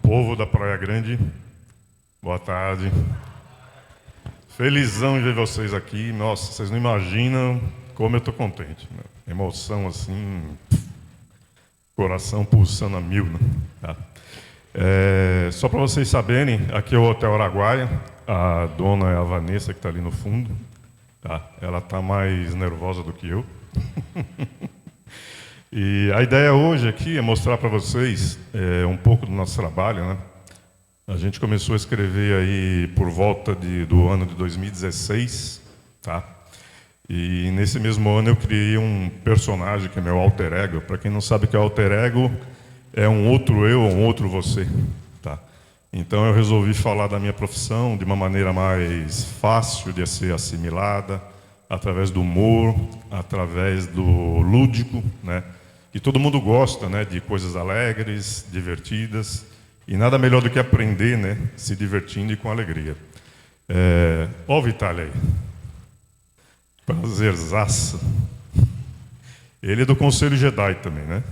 Povo da Praia Grande, boa tarde. Felizão de ver vocês aqui. Nossa, vocês não imaginam como eu estou contente, né? Emoção assim, coração pulsando a mil, né? Tá. Só para vocês saberem, aqui é o Hotel Araguaia. A dona é a Vanessa, que está ali no fundo. Tá? Ela está mais nervosa do que eu. E a ideia hoje aqui é mostrar para vocês um pouco do nosso trabalho, né? A gente começou a escrever aí por volta do ano de 2016, tá? E nesse mesmo ano eu criei um personagem que é meu alter ego. Para quem não sabe o que é alter ego, é um outro eu, um outro você, tá? Então eu resolvi falar da minha profissão de uma maneira mais fácil de ser assimilada, através do humor, através do lúdico, né? Que todo mundo gosta, né, de coisas alegres, divertidas, e nada melhor do que aprender, né, se divertindo e com alegria. Ó o Vitália aí. Prazerzaço. Ele é do Conselho Jedi também, né?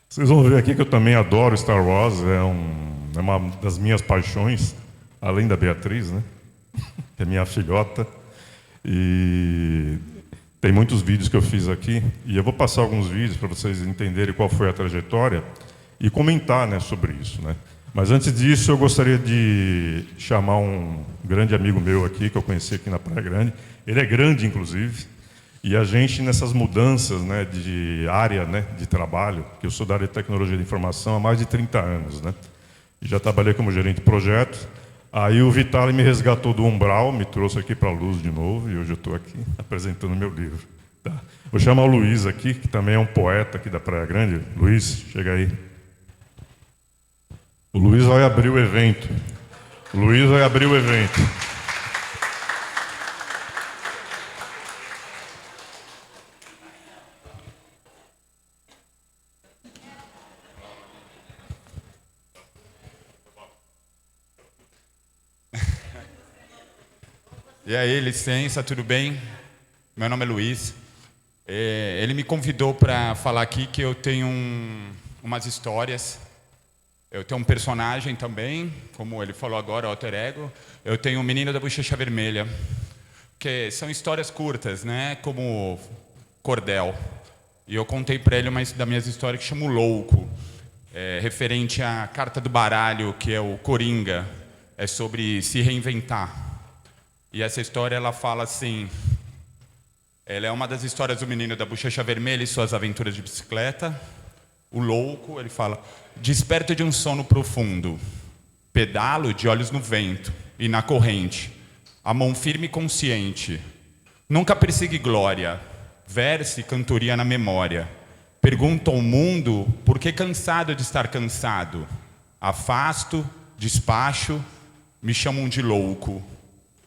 Vocês vão ver aqui que eu também adoro Star Wars, é uma das minhas paixões, além da Beatriz, né? Que é minha filhota. E tem muitos vídeos que eu fiz aqui, e eu vou passar alguns vídeos para vocês entenderem qual foi a trajetória e comentar, né, sobre isso, né? Mas antes disso, eu gostaria de chamar um grande amigo meu aqui, que eu conheci aqui na Praia Grande. Ele é grande, inclusive, e a gente, nessas mudanças, né, de área, né, de trabalho, que eu sou da área de tecnologia de informação há mais de 30 anos, né? E já trabalhei como gerente de projetos. Aí o Vitália me resgatou do umbral, me trouxe aqui para a luz de novo, e hoje eu estou aqui apresentando meu livro. Tá? Vou chamar o Luiz aqui, que também é um poeta aqui da Praia Grande. Luiz, chega aí. O Luiz vai abrir o evento. O Luiz vai abrir o evento. E aí, licença, tudo bem? Meu nome é Luiz. Ele me convidou para falar aqui que eu tenho umas histórias. Eu tenho um personagem também, como ele falou agora, alter ego. Eu tenho um menino da bochecha vermelha, que são histórias curtas, né? Como cordel. E eu contei para ele uma das minhas histórias que chama O Louco, referente à carta do baralho, que é o Coringa. É sobre se reinventar. E essa história, ela fala assim... Ela é uma das histórias do menino da bochecha vermelha e suas aventuras de bicicleta. O louco, ele fala... Desperto de um sono profundo. Pedalo de olhos no vento e na corrente. A mão firme e consciente. Nunca persegue glória. Verse cantoria na memória. Pergunto ao mundo por que cansado de estar cansado. Afasto, despacho, me chamam de louco.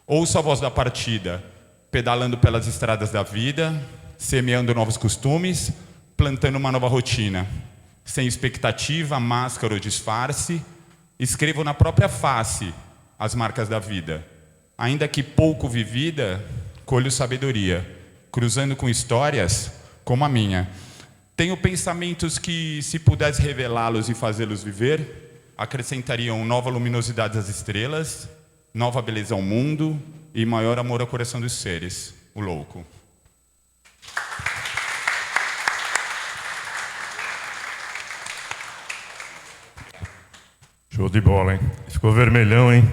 Ouço a voz da partida, pedalando pelas estradas da vida, semeando novos costumes, plantando uma nova rotina. Sem expectativa, máscara ou disfarce, escrevo na própria face as marcas da vida. Ainda que pouco vivida, colho sabedoria, cruzando com histórias como a minha. Tenho pensamentos que, se pudesse revelá-los e fazê-los viver, acrescentariam nova luminosidade às estrelas, nova beleza ao mundo e maior amor ao coração dos seres. O louco. Show de bola, hein? Ficou vermelhão, hein?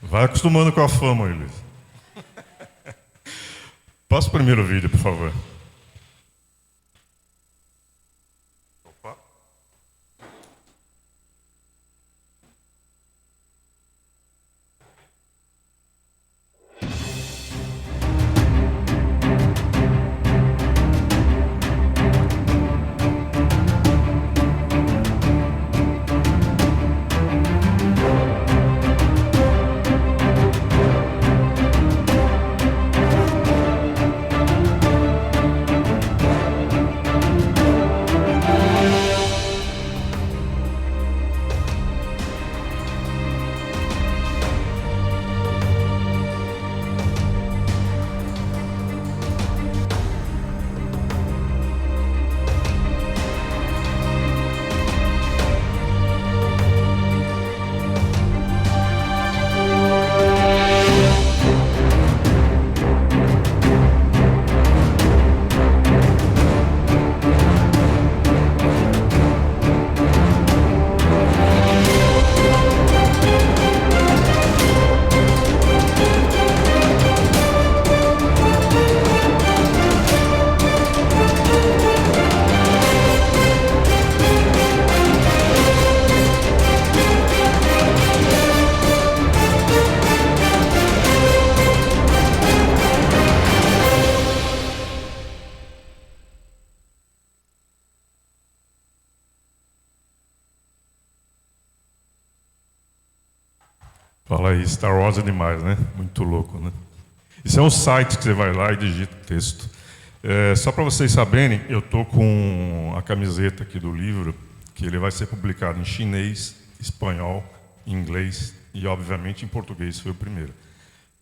Vai acostumando com a fama, Luiz. Passa o primeiro vídeo, por favor. Fala aí, Star Wars é demais, né? Muito louco, né? Isso é um site que você vai lá e digita o texto. Só para vocês saberem, eu tô com a camiseta aqui do livro, que ele vai ser publicado em chinês, espanhol, inglês e, obviamente, em português, foi o primeiro.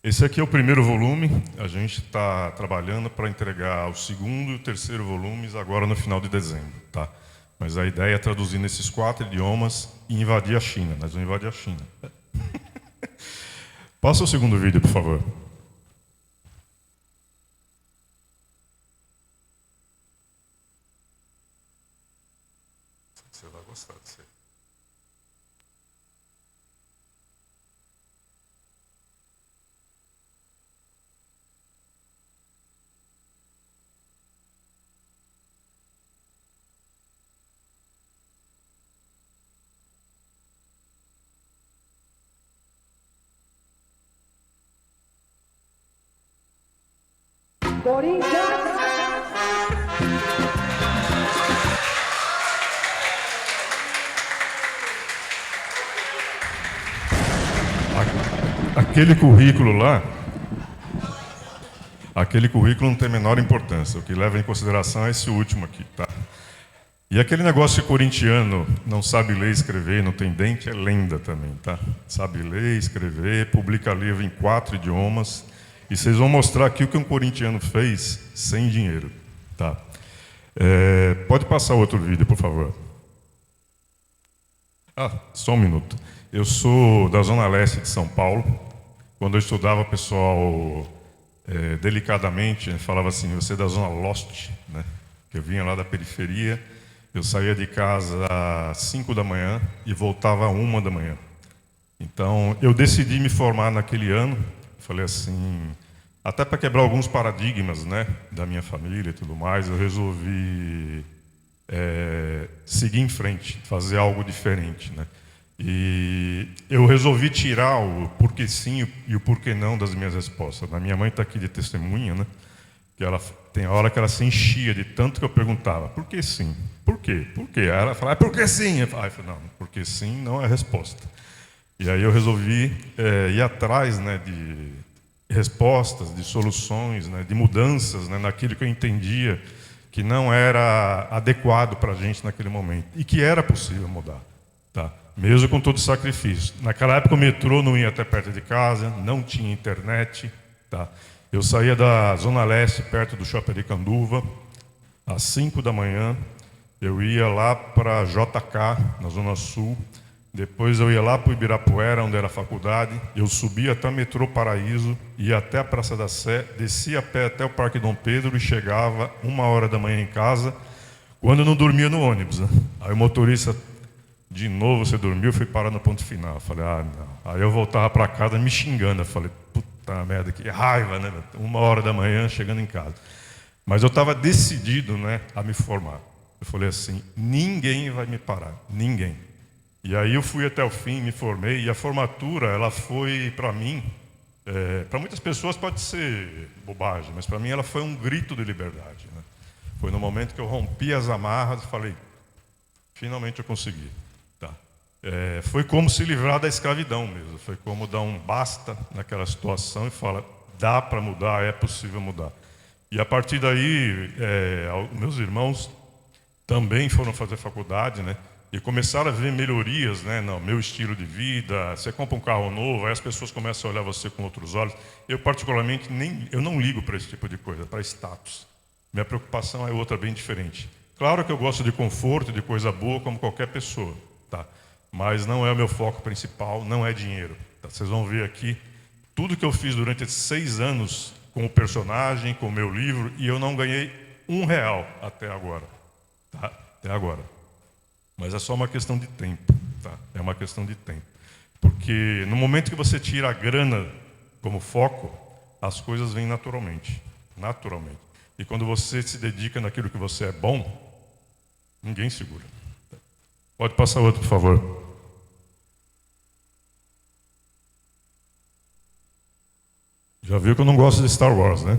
Esse aqui é o primeiro volume, a gente está trabalhando para entregar o segundo e o terceiro volumes agora no final de dezembro, tá? Mas a ideia é traduzir nesses 4 idiomas e invadir a China. Nós vamos invadir a China. Passa o segundo vídeo, por favor. Você vai gostar disso aí. Aquele currículo não tem a menor importância. O que leva em consideração é esse último aqui, tá? E aquele negócio que corintiano não sabe ler e escrever, não tem dente, é lenda também, tá? Sabe ler, escrever, publica livro em 4 idiomas. E vocês vão mostrar aqui o que um corintiano fez sem dinheiro, tá? Pode passar outro vídeo, por favor. Só um minuto. Eu sou da Zona Leste de São Paulo. Quando eu estudava, o pessoal, delicadamente, falava assim, você é da Zona Lost, né? Eu vinha lá da periferia, eu saía de casa às 5 da manhã e voltava às 1 da manhã. Então, eu decidi me formar naquele ano, falei assim, até para quebrar alguns paradigmas, né, da minha família e tudo mais, eu resolvi seguir em frente, fazer algo diferente, né? E eu resolvi tirar o porquê sim e o porquê não das minhas respostas. A minha mãe está aqui de testemunha, né? Que ela tem a hora que ela se enchia de tanto que eu perguntava, por que sim? Por quê? Por quê? Aí ela falava, por que sim? Eu falei, não, porque sim não é a resposta. E aí eu resolvi ir atrás, né, de respostas, de soluções, né, de mudanças, né, naquilo que eu entendia que não era adequado para a gente naquele momento e que era possível mudar, tá? Mesmo com todo o sacrifício. Naquela época o metrô não ia até perto de casa, não tinha internet, tá? Eu saía da Zona Leste, perto do Shopping Aricanduva, às 5 da manhã, eu ia lá para JK, na Zona Sul, depois eu ia lá para o Ibirapuera, onde era a faculdade, eu subia até o metrô Paraíso, ia até a Praça da Sé, descia a pé até o Parque Dom Pedro e chegava 1 da manhã em casa, quando eu não dormia no ônibus, né? Aí o motorista, de novo você dormiu, eu fui parar no ponto final. Eu falei, não. Aí eu voltava para casa me xingando, eu falei, puta merda, que raiva, né? 1 da manhã chegando em casa. Mas eu estava decidido, né, a me formar. Eu falei assim, ninguém vai me parar, ninguém. E aí eu fui até o fim, me formei, e a formatura, ela foi, para mim, para muitas pessoas pode ser bobagem, mas para mim ela foi um grito de liberdade, né? Foi no momento que eu rompi as amarras e falei, finalmente eu consegui. Tá. Foi como se livrar da escravidão mesmo, foi como dar um basta naquela situação e falar, dá para mudar, é possível mudar. E a partir daí, meus irmãos também foram fazer faculdade, né? E começaram a ver melhorias, né, no meu estilo de vida. Você compra um carro novo, aí as pessoas começam a olhar você com outros olhos. Eu, particularmente, eu não ligo para esse tipo de coisa, para status. Minha preocupação é outra, bem diferente. Claro que eu gosto de conforto, de coisa boa, como qualquer pessoa, tá? Mas não é o meu foco principal, não é dinheiro. Tá? Vocês vão ver aqui tudo que eu fiz durante esses 6 anos com o personagem, com o meu livro, e eu não ganhei R$1 até agora. Tá? Até agora. Mas é só uma questão de tempo, tá? É uma questão de tempo. Porque no momento que você tira a grana como foco, as coisas vêm naturalmente. Naturalmente. E quando você se dedica naquilo que você é bom, ninguém segura. Pode passar outro, por favor. Já viu que eu não gosto de Star Wars, né?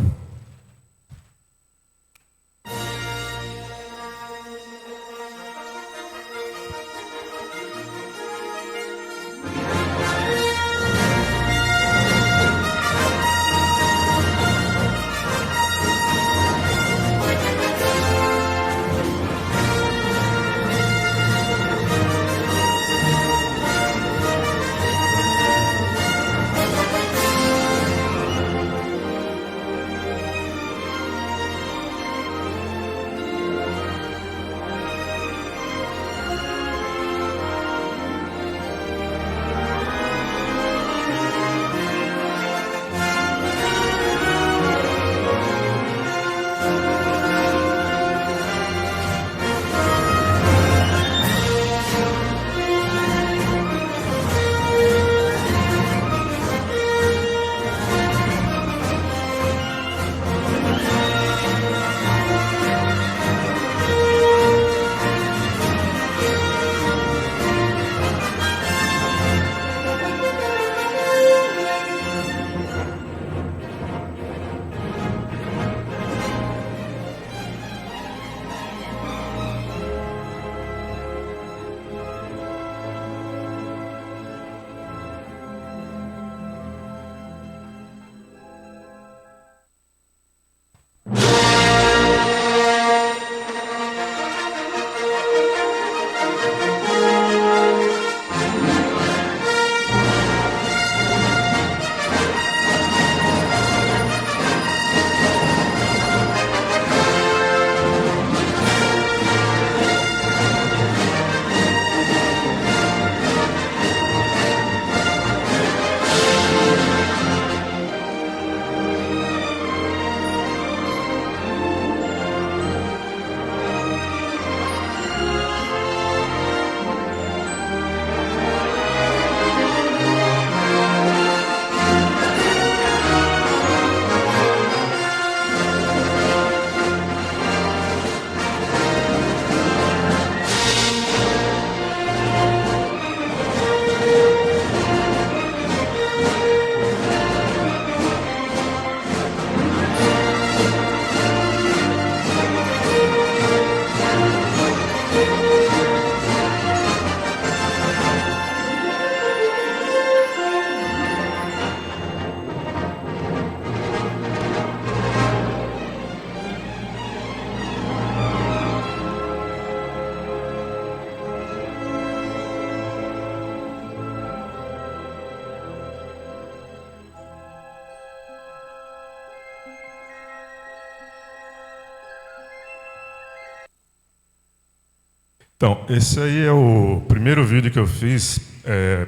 Então, esse aí é o primeiro vídeo que eu fiz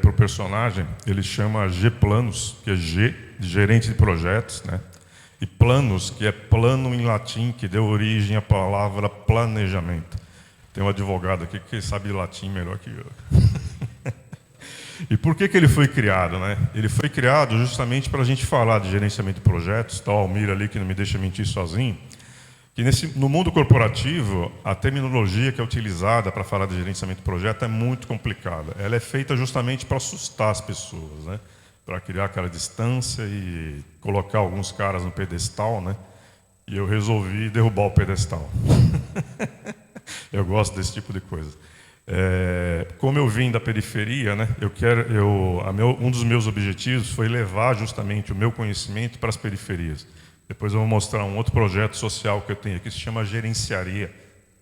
para o personagem. Ele chama G Planos, que é G, de gerente de projetos, né? E planos, que é plano em latim, que deu origem à palavra planejamento. Tem um advogado aqui que sabe latim melhor que eu. E por que ele foi criado, né? Ele foi criado justamente para a gente falar de gerenciamento de projetos. Está o Almir ali, que não me deixa mentir sozinho. Que no mundo corporativo, a terminologia que é utilizada para falar de gerenciamento de projeto é muito complicada. Ela é feita justamente para assustar as pessoas, né? Para criar aquela distância e colocar alguns caras no pedestal, né? E eu resolvi derrubar o pedestal. Eu gosto desse tipo de coisa. Como eu vim da periferia, né? Um dos meus objetivos foi levar justamente o meu conhecimento para as periferias. Depois eu vou mostrar um outro projeto social que eu tenho aqui, que se chama Gerenciaria,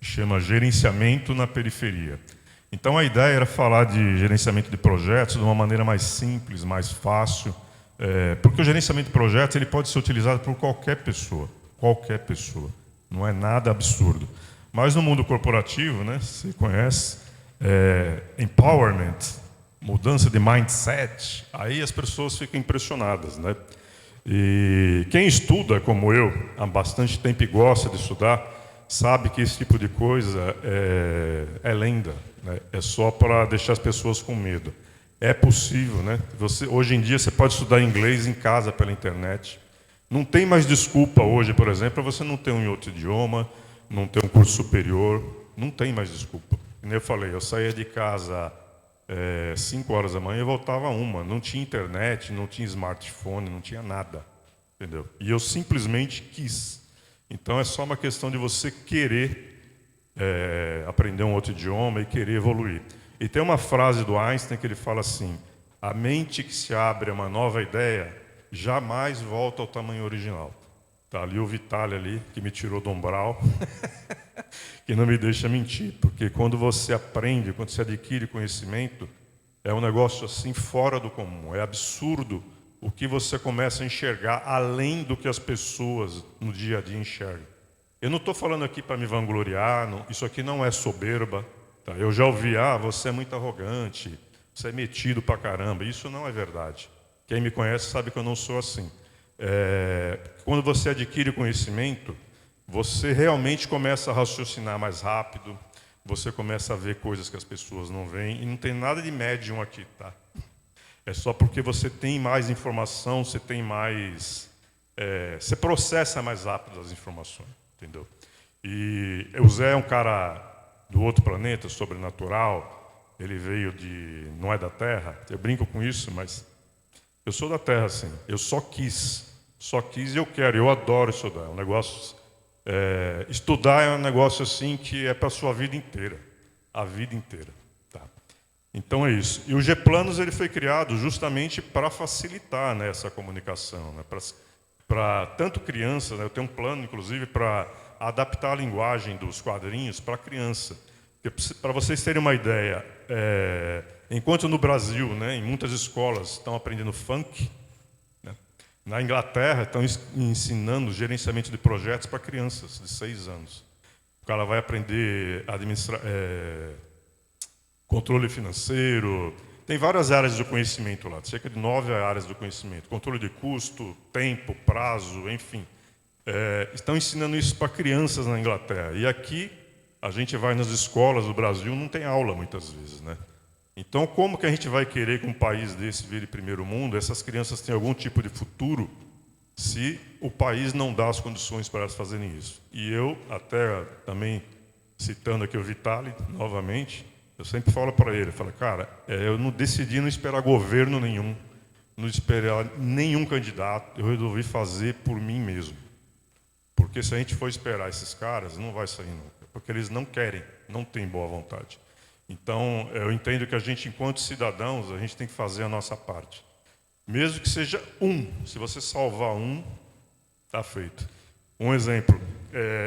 chama Gerenciamento na Periferia. Então a ideia era falar de gerenciamento de projetos de uma maneira mais simples, mais fácil, porque o gerenciamento de projetos ele pode ser utilizado por qualquer pessoa, não é nada absurdo. Mas no mundo corporativo, né, você conhece, empowerment, mudança de mindset, aí as pessoas ficam impressionadas, né? E quem estuda, como eu, há bastante tempo e gosta de estudar, sabe que esse tipo de coisa é lenda, né? É só para deixar as pessoas com medo. É possível, né? Hoje em dia você pode estudar inglês em casa pela internet. Não tem mais desculpa hoje, por exemplo, para você não ter um outro idioma, não ter um curso superior. Não tem mais desculpa. Como eu falei, eu saía de casa 5 horas da manhã e voltava 1. Não tinha internet, não tinha smartphone, não tinha nada. Entendeu? E eu simplesmente quis. Então é só uma questão de você querer aprender um outro idioma e querer evoluir. E tem uma frase do Einstein que ele fala assim: a mente que se abre a uma nova ideia jamais volta ao tamanho original. Tá ali o Vitali ali, que me tirou do umbral, que não me deixa mentir, porque quando você aprende, quando você adquire conhecimento, é um negócio assim fora do comum, é absurdo o que você começa a enxergar além do que as pessoas no dia a dia enxergam. Eu não estou falando aqui para me vangloriar, isso aqui não é soberba. Tá? Eu já ouvi, você é muito arrogante, você é metido pra caramba. Isso não é verdade. Quem me conhece sabe que eu não sou assim. Quando você adquire conhecimento, você realmente começa a raciocinar mais rápido, você começa a ver coisas que as pessoas não veem, e não tem nada de médium aqui, tá? É só porque você tem mais informação, você tem mais... você processa mais rápido as informações, entendeu? E o Zé é um cara do outro planeta, sobrenatural, ele veio não é da Terra, eu brinco com isso, mas eu sou da Terra, sim. Eu só quis e eu quero, eu adoro estudar, é um negócio... estudar é um negócio assim que é para a sua vida inteira, a vida inteira. Tá? Então é isso. E o G-Planos ele foi criado justamente para facilitar, né, essa comunicação, né, para tanto crianças, né, eu tenho um plano inclusive para adaptar a linguagem dos quadrinhos para criança. Para vocês terem uma ideia, enquanto no Brasil, né, em muitas escolas estão aprendendo funk, na Inglaterra, estão ensinando gerenciamento de projetos para crianças de 6 anos. O cara vai aprender controle financeiro. Tem várias áreas do conhecimento lá, cerca de 9 áreas do conhecimento. Controle de custo, tempo, prazo, enfim. Estão ensinando isso para crianças na Inglaterra. E aqui, a gente vai nas escolas do Brasil, não tem aula muitas vezes, né? Então, como que a gente vai querer que um país desse vire primeiro mundo, essas crianças tenham algum tipo de futuro, se o país não dá as condições para elas fazerem isso? E eu, até também citando aqui o Vitali, novamente, eu sempre falo para ele, cara, eu não decidi não esperar governo nenhum, não esperar nenhum candidato, eu resolvi fazer por mim mesmo. Porque se a gente for esperar esses caras, não vai sair nunca, porque eles não querem, não têm boa vontade. Então, eu entendo que a gente, enquanto cidadãos, a gente tem que fazer a nossa parte. Mesmo que seja se você salvar está feito. Um exemplo,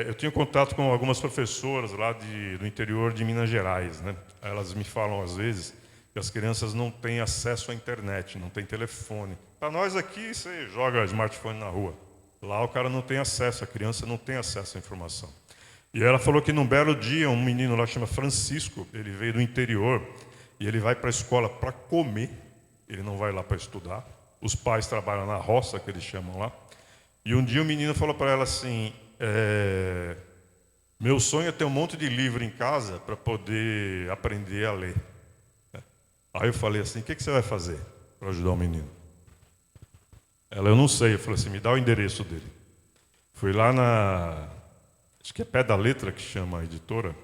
eu tenho contato com algumas professoras lá do interior de Minas Gerais, né? Elas me falam, às vezes, que as crianças não têm acesso à internet, não têm telefone. Para nós aqui, você joga smartphone na rua. Lá o cara não tem acesso, a criança não tem acesso à informação. E ela falou que num belo dia, um menino lá chama Francisco, ele veio do interior, e ele vai para a escola para comer, ele não vai lá para estudar. Os pais trabalham na roça, que eles chamam lá. E um dia o menino falou para ela assim, meu sonho é ter um monte de livro em casa para poder aprender a ler. Aí eu falei assim, o que você vai fazer para ajudar o menino? Ela, eu não sei. Eu falei assim, me dá o endereço dele. Fui lá acho que é Pé da Letra que chama a editora,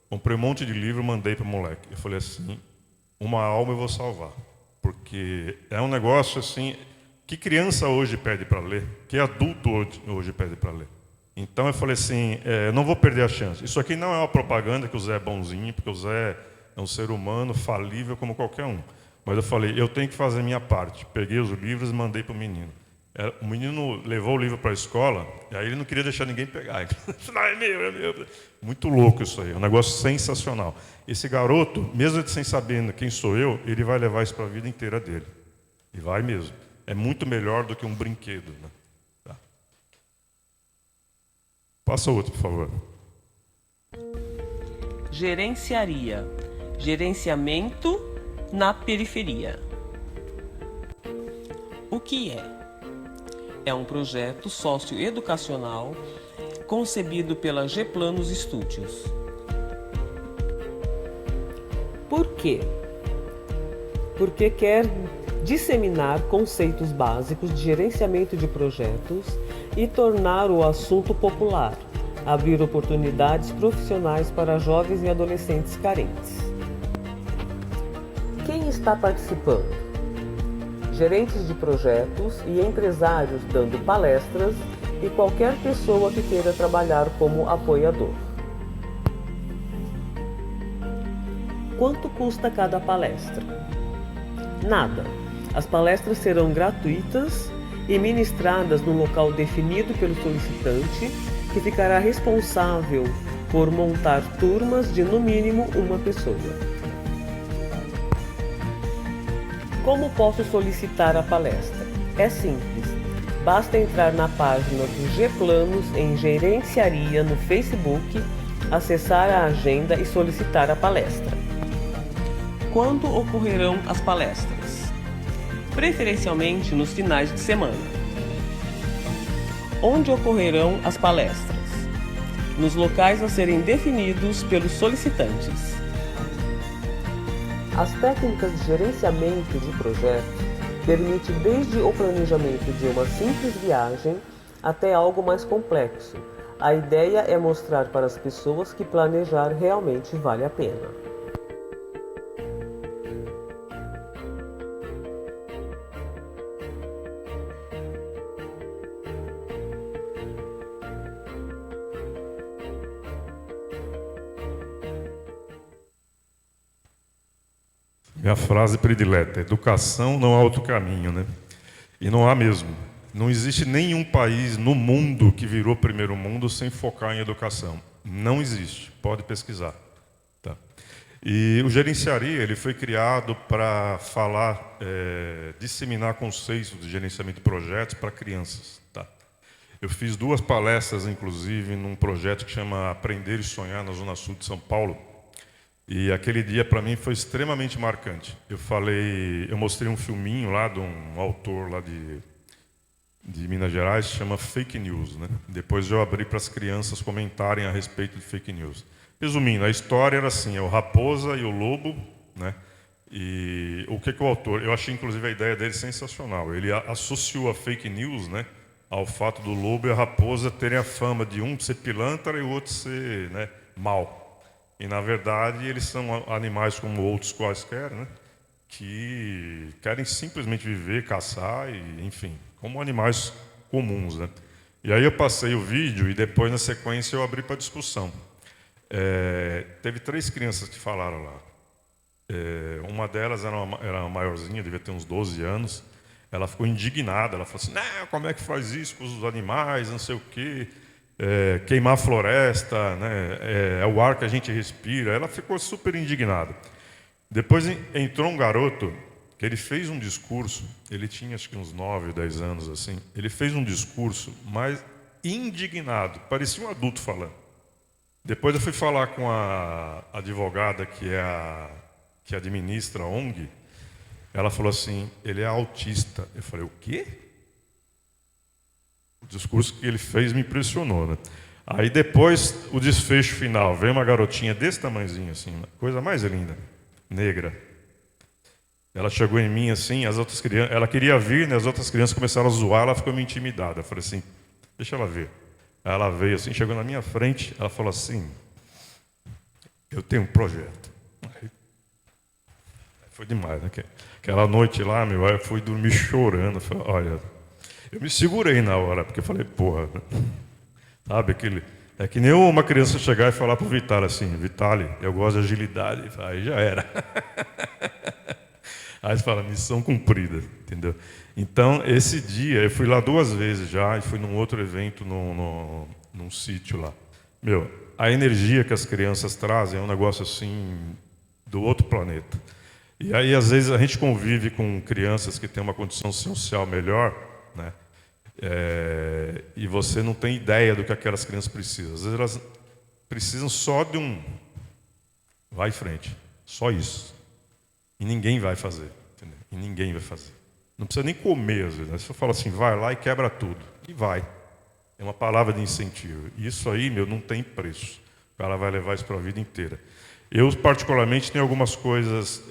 comprei um monte de livro, mandei para o moleque. Eu falei assim, uma alma eu vou salvar. Porque é um negócio assim, que criança hoje pede para ler, que adulto hoje pede para ler. Então eu falei assim, eu não vou perder a chance. Isso aqui não é uma propaganda que o Zé é bonzinho, porque o Zé é um ser humano falível como qualquer um. Mas eu falei, eu tenho que fazer a minha parte. Peguei os livros e mandei para o menino. O menino levou o livro para a escola, e aí ele não queria deixar ninguém pegar. Não, é meu, é meu. Muito louco isso aí, é um negócio sensacional. Esse garoto, mesmo sem saber quem sou eu, ele vai levar isso para a vida inteira dele. E vai mesmo. É muito melhor do que um brinquedo. Né? Tá. Passa outro, por favor. Gerenciaria. Gerenciamento na periferia. O que é? É um projeto socioeducacional concebido pela G-Planos Studios. Por quê? Porque quer disseminar conceitos básicos de gerenciamento de projetos e tornar o assunto popular, abrir oportunidades profissionais para jovens e adolescentes carentes. Quem está participando? Gerentes de projetos e empresários dando palestras e qualquer pessoa que queira trabalhar como apoiador. Quanto custa cada palestra? Nada. As palestras serão gratuitas e ministradas no local definido pelo solicitante, que ficará responsável por montar turmas de no mínimo uma pessoa. Como posso solicitar a palestra? É simples. Basta entrar na página do G-Planos em Gerenciaria no Facebook, acessar a agenda e solicitar a palestra. Quando ocorrerão as palestras? Preferencialmente nos finais de semana. Onde ocorrerão as palestras? Nos locais a serem definidos pelos solicitantes. As técnicas de gerenciamento de projetos permitem desde o planejamento de uma simples viagem até algo mais complexo. A ideia é mostrar para as pessoas que planejar realmente vale a pena. Minha frase predileta, educação não há outro caminho, né? E não há mesmo. Não existe nenhum país no mundo que virou primeiro mundo sem focar em educação. Não existe, pode pesquisar. Tá? E o Gerenciaria, ele foi criado para falar, disseminar conceitos de gerenciamento de projetos para crianças. Tá? Eu fiz 2 palestras, inclusive, num projeto que chama Aprender e Sonhar, na Zona Sul de São Paulo. E aquele dia, para mim, foi extremamente marcante. Eu mostrei um filminho lá de um autor lá de Minas Gerais, chama Fake News. Né? Depois eu abri para as crianças comentarem a respeito de fake news. Resumindo, a história era assim, é o Raposa e o Lobo. Né? E o que o autor... Eu achei, inclusive, a ideia dele sensacional. Ele associou a fake news, né, ao fato do lobo e a raposa terem a fama de um ser pilantra e o outro ser, né, mau. E, na verdade, eles são animais como outros quaisquer, né? Que querem simplesmente viver, caçar, e, enfim, como animais comuns. Né? E aí eu passei o vídeo e depois, na sequência, eu abri para discussão. Teve 3 crianças que falaram lá. Uma delas era uma maiorzinha, devia ter uns 12 anos. Ela ficou indignada, ela falou assim, não, como é que faz isso com os animais, não sei o quê. Queimar a floresta, né? É o ar que a gente respira. Ela ficou super indignada. Depois entrou um garoto que ele fez um discurso, ele tinha acho que uns 9, 10 anos assim, ele fez um discurso, mas indignado, parecia um adulto falando. Depois eu fui falar com a advogada que administra a ONG. Ela falou assim, ele é autista. Eu falei, o quê? O discurso que ele fez me impressionou, né? Aí depois, o desfecho final, veio uma garotinha desse tamanhozinho, assim, coisa mais linda, negra. Ela chegou em mim assim, as outras crianças, ela queria vir, né? As outras crianças começaram a zoar, ela ficou meio intimidada. Eu falei assim, deixa ela ver. Aí ela veio assim, chegou na minha frente, ela falou assim, eu tenho um projeto. Aí foi demais, né? Aquela noite lá, eu fui dormir chorando. Eu falei, olha, eu me segurei na hora, porque eu falei, porra, sabe, é que nem uma criança chegar e falar pro Vitali assim, Vitali, eu gosto de agilidade. Aí já era. Aí você fala, missão cumprida, entendeu? Então, esse dia, eu fui lá 2 vezes já, e fui num outro evento, num sítio lá. A energia que as crianças trazem é um negócio assim, do outro planeta. E aí, às vezes, a gente convive com crianças que têm uma condição social melhor, né? E você não tem ideia do que aquelas crianças precisam. Às vezes elas precisam só de um vai em frente, só isso. E ninguém vai fazer, entendeu? E ninguém vai fazer. Não precisa nem comer, às vezes. Né? Se eu falo assim, vai lá e quebra tudo. E vai. É uma palavra de incentivo. E isso aí, não tem preço. O cara vai levar isso para a vida inteira. Eu, particularmente, tenho algumas coisas,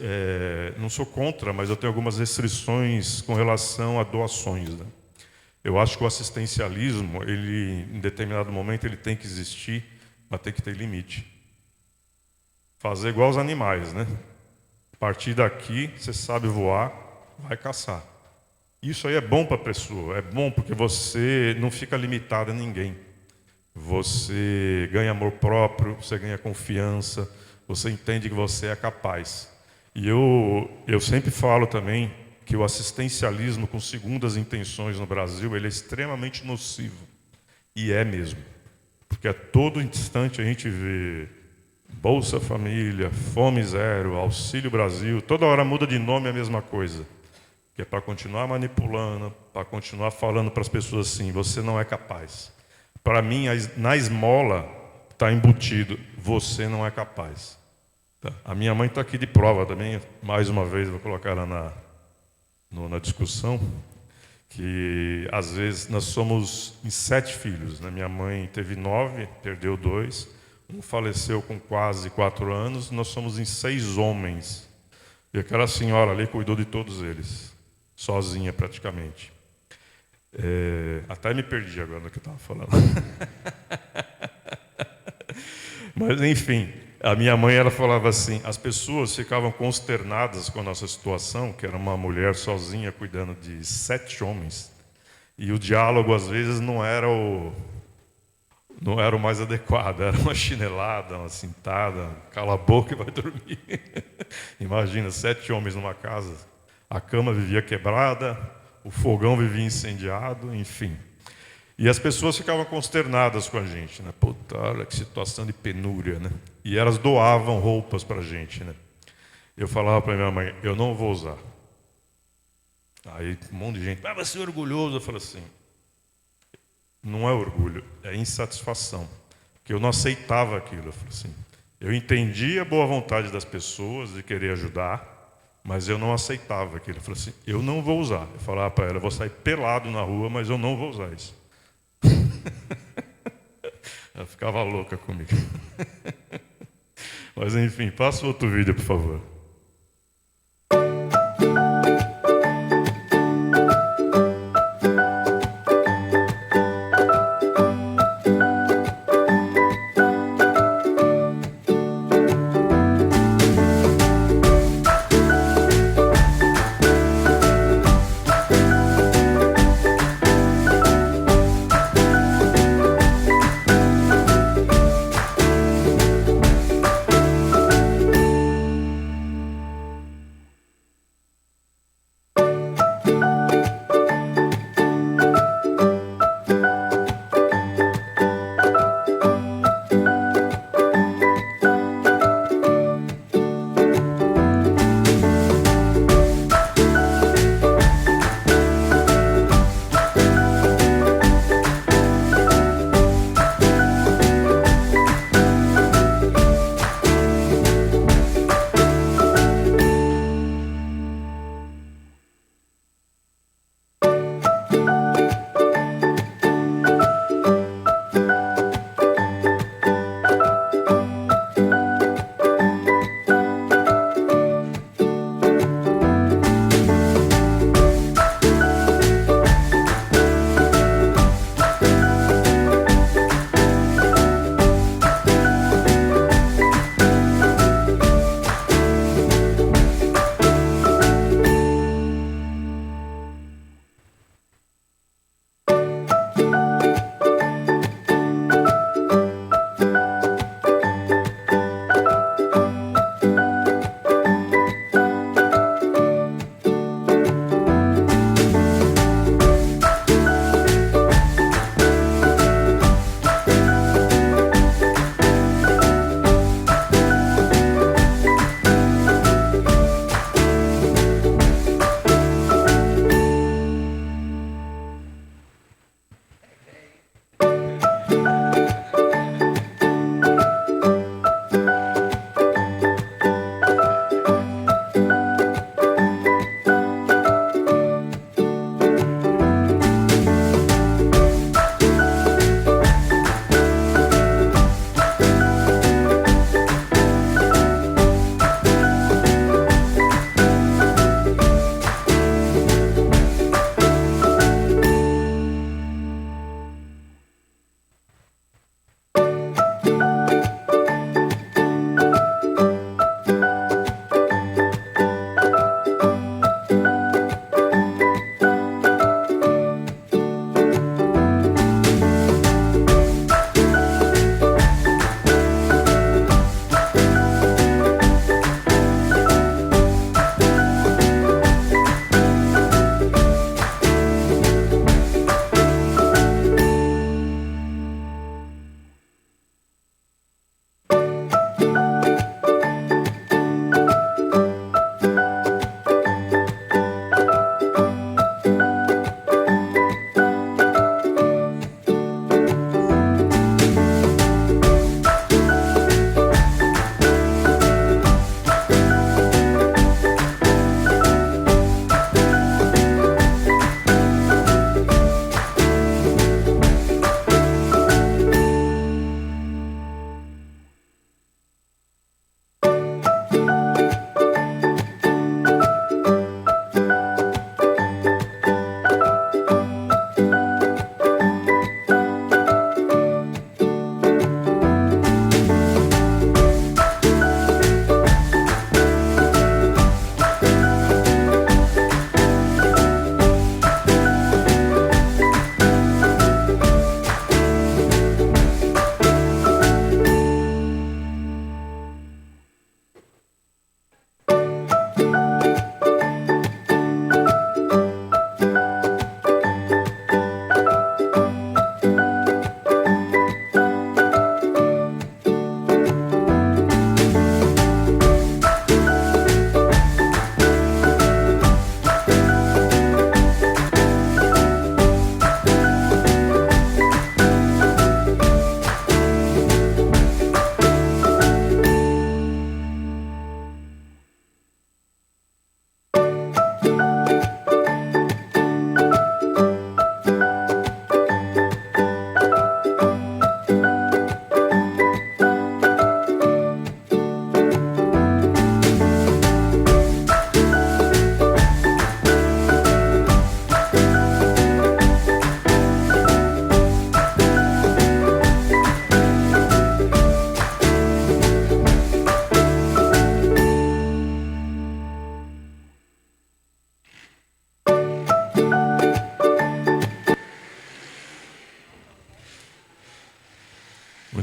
não sou contra, mas eu tenho algumas restrições com relação a doações, né? Eu acho que o assistencialismo, ele, em determinado momento, ele tem que existir, mas tem que ter limite. Fazer igual os animais, né? A partir daqui, você sabe voar, vai caçar. Isso aí é bom para a pessoa, é bom porque você não fica limitado a ninguém. Você ganha amor próprio, você ganha confiança, você entende que você é capaz. E eu sempre falo também que o assistencialismo com segundas intenções no Brasil, ele é extremamente nocivo. E é mesmo. Porque a todo instante a gente vê Bolsa Família, Fome Zero, Auxílio Brasil, toda hora muda de nome a mesma coisa. Que é para continuar manipulando, para continuar falando para as pessoas assim, você não é capaz. Para mim, na esmola está embutido, você não é capaz. Tá? A minha mãe está aqui de prova também, mais uma vez, vou colocar ela na discussão, que às vezes nós somos em 7 filhos. Né? Minha mãe teve 9, perdeu 2, um faleceu com quase 4 anos, nós somos em 6 homens. E aquela senhora ali cuidou de todos eles, sozinha praticamente. Até me perdi agora no que eu estava falando. Mas enfim, a minha mãe ela falava assim, as pessoas ficavam consternadas com a nossa situação, que era uma mulher sozinha cuidando de 7 homens, e o diálogo às vezes não era o mais adequado, era uma chinelada, uma cintada, cala a boca e vai dormir. Imagina, 7 homens numa casa, a cama vivia quebrada, o fogão vivia incendiado, enfim. E as pessoas ficavam consternadas com a gente, né? Puta, olha que situação de penúria, né? E elas doavam roupas para a gente, né? Eu falava para minha mãe, eu não vou usar. Aí um monte de gente, vai ser orgulhoso. Eu falei assim, não é orgulho, é insatisfação. Porque eu não aceitava aquilo. Eu falei assim, eu entendi a boa vontade das pessoas de querer ajudar, mas eu não aceitava aquilo. Eu falei assim, eu não vou usar. Eu falava para ela, eu vou sair pelado na rua, mas eu não vou usar isso. Ela ficava louca comigo. Mas enfim, passa outro vídeo, por favor.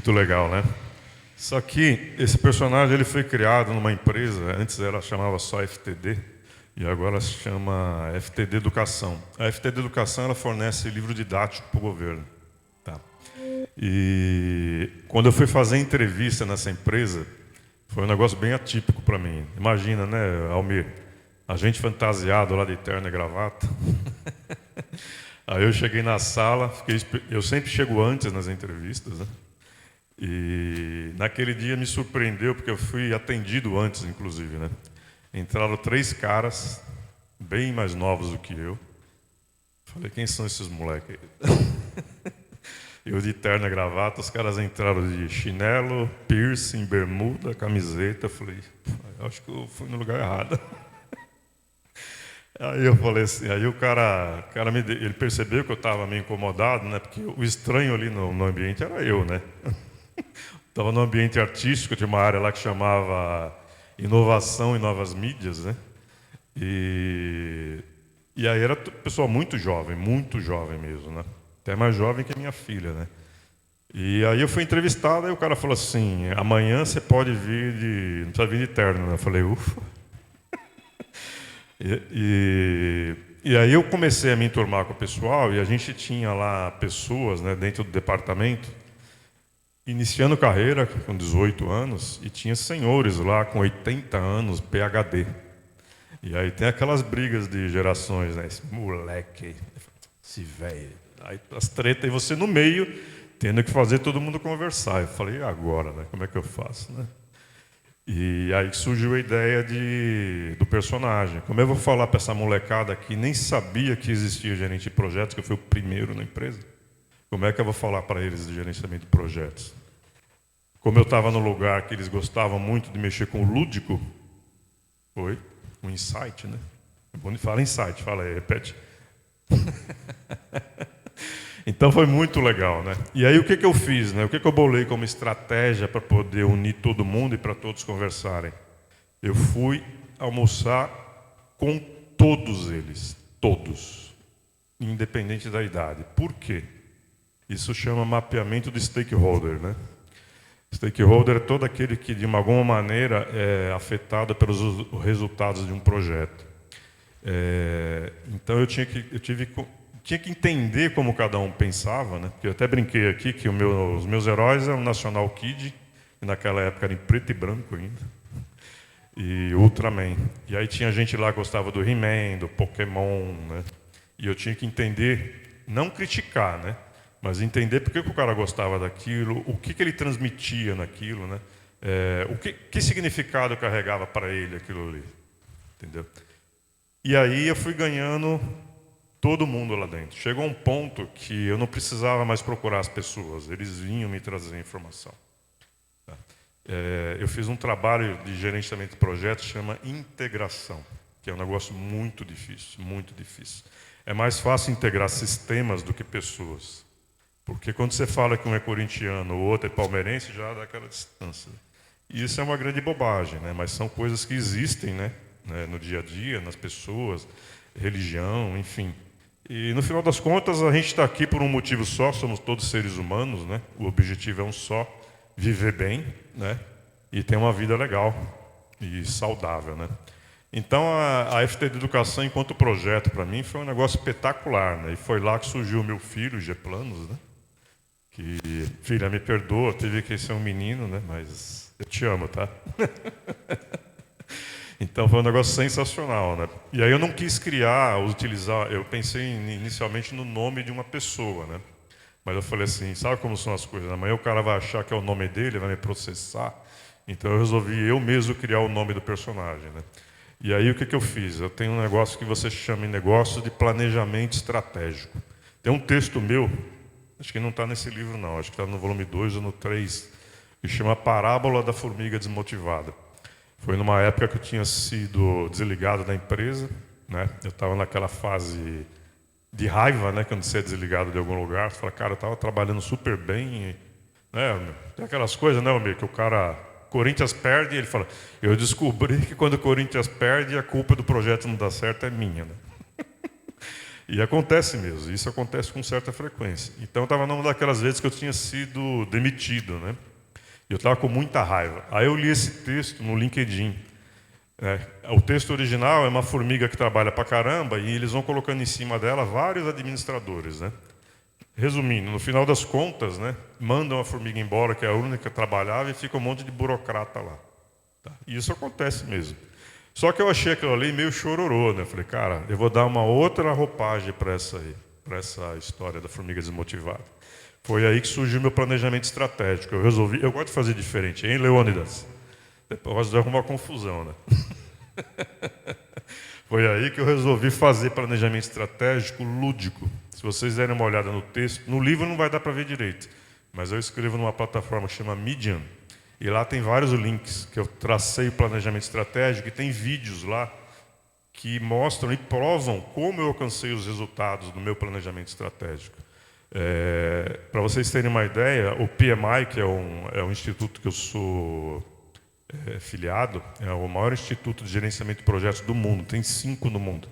Muito legal, né? Só que esse personagem ele foi criado numa empresa, antes ela chamava só FTD, e agora se chama FTD Educação. A FTD Educação ela fornece livro didático para o governo. Tá? E quando eu fui fazer entrevista nessa empresa, foi um negócio bem atípico para mim. Imagina, né, Almir? A gente fantasiado lá de terno e gravata. Aí eu cheguei na sala, eu sempre chego antes nas entrevistas, né? E naquele dia me surpreendeu, porque eu fui atendido antes, inclusive, né? Entraram 3 caras, bem mais novos do que eu. Falei, quem são esses moleques aí? Eu de terno e gravata, os caras entraram de chinelo, piercing, bermuda, camiseta. Falei, acho que eu fui no lugar errado. Aí eu falei assim, aí o cara ele percebeu que eu estava meio incomodado, né? Porque o estranho ali no ambiente era eu, né? Estava no ambiente artístico, tinha uma área lá que chamava Inovação e Novas Mídias, né? E aí era pessoal muito jovem mesmo, né? Até mais jovem que a minha filha, né? E aí eu fui entrevistado, e o cara falou assim, amanhã você pode vir não precisa vir de terno, né? Eu falei, ufa. E aí eu comecei a me enturmar com o pessoal, e a gente tinha lá pessoas, né, dentro do departamento, iniciando carreira com 18 anos, e tinha senhores lá com 80 anos, PhD. E aí tem aquelas brigas de gerações, né? Esse moleque, esse velho. Aí as tretas, e você no meio, tendo que fazer todo mundo conversar. Eu falei, e agora, né? Como é que eu faço, né? E aí surgiu a ideia do personagem. Como eu vou falar para essa molecada que nem sabia que existia gerente de projetos, que eu fui o primeiro na empresa, como é que eu vou falar para eles de gerenciamento de projetos? Como eu estava no lugar que eles gostavam muito de mexer com o lúdico, foi um insight, né? Fala insight, fala aí, repete. Então foi muito legal, né? E aí o que eu fiz, né? O que eu bolei como estratégia para poder unir todo mundo e para todos conversarem? Eu fui almoçar com todos eles, todos, independente da idade. Por quê? Isso chama mapeamento de stakeholder, né? Stakeholder é todo aquele que, de alguma maneira, é afetado pelos resultados de um projeto. Então eu tinha que entender como cada um pensava, né? Porque eu até brinquei aqui que os meus heróis eram National Kid, que naquela época era em preto e branco ainda, e Ultraman. E aí tinha gente lá que gostava do He-Man, do Pokémon, né? E eu tinha que entender, não criticar, né? Mas entender por que o cara gostava daquilo, o que ele transmitia naquilo, né? Que significado carregava para ele aquilo ali, entendeu? E aí eu fui ganhando todo mundo lá dentro. Chegou um ponto que eu não precisava mais procurar as pessoas, eles vinham me trazer informação. Tá? Eu fiz um trabalho de gerenciamento de projetos que chama integração, que é um negócio muito difícil, muito difícil. É mais fácil integrar sistemas do que pessoas. Porque quando você fala que um é corintiano, o outro é palmeirense, já dá aquela distância. E isso é uma grande bobagem, né? Mas são coisas que existem, né? No dia a dia, nas pessoas, religião, enfim. E no final das contas, a gente está aqui por um motivo só, somos todos seres humanos, né? O objetivo é um só, viver bem, né? E ter uma vida legal e saudável, né? Então, a FTD Educação, enquanto projeto, para mim, foi um negócio espetacular, né? E foi lá que surgiu o meu filho, G-Planos, né? Que, filha, me perdoa, teve que ser um menino, né? Mas eu te amo, tá? Então foi um negócio sensacional, né? E aí eu não quis utilizar, eu pensei inicialmente no nome de uma pessoa, né? Mas eu falei assim, sabe como são as coisas? Amanhã o cara vai achar que é o nome dele, vai me processar. Então eu resolvi eu mesmo criar o nome do personagem, né? E aí o que eu fiz? Eu tenho um negócio que você chama em negócio de planejamento estratégico. Tem um texto meu, acho que não está nesse livro não, acho que está no volume 2 ou no 3, que chama Parábola da Formiga Desmotivada. Foi numa época que eu tinha sido desligado da empresa, né? Eu estava naquela fase de raiva, né? Quando você é desligado de algum lugar, você fala, cara, eu estava trabalhando super bem, né? Tem aquelas coisas, né, Almir, que o cara, Corinthians perde, e ele fala, eu descobri que quando o Corinthians perde, a culpa do projeto não dá certo é minha, né? E acontece mesmo, isso acontece com certa frequência. Então, eu estava numa daquelas vezes que eu tinha sido demitido, né? E eu estava com muita raiva. Aí eu li esse texto no LinkedIn. O texto original é uma formiga que trabalha pra caramba e eles vão colocando em cima dela vários administradores, né? Resumindo, no final das contas, né, mandam a formiga embora, que é a única que trabalhava, e fica um monte de burocrata lá. Tá? E isso acontece mesmo. Só que eu achei aquilo ali meio chororô, né? Falei, cara, eu vou dar uma outra roupagem para essa história da formiga desmotivada. Foi aí que surgiu o meu planejamento estratégico. Eu gosto de fazer diferente, hein, Leônidas? Depois de arrumar confusão, né? Foi aí que eu resolvi fazer planejamento estratégico lúdico. Se vocês derem uma olhada no texto, no livro não vai dar para ver direito, mas eu escrevo numa plataforma que chama Medium, e lá tem vários links que eu tracei o planejamento estratégico, e tem vídeos lá que mostram e provam como eu alcancei os resultados do meu planejamento estratégico. Para vocês terem uma ideia, o PMI, que é um instituto que eu sou filiado, é o maior instituto de gerenciamento de projetos do mundo, tem 5 no mundo.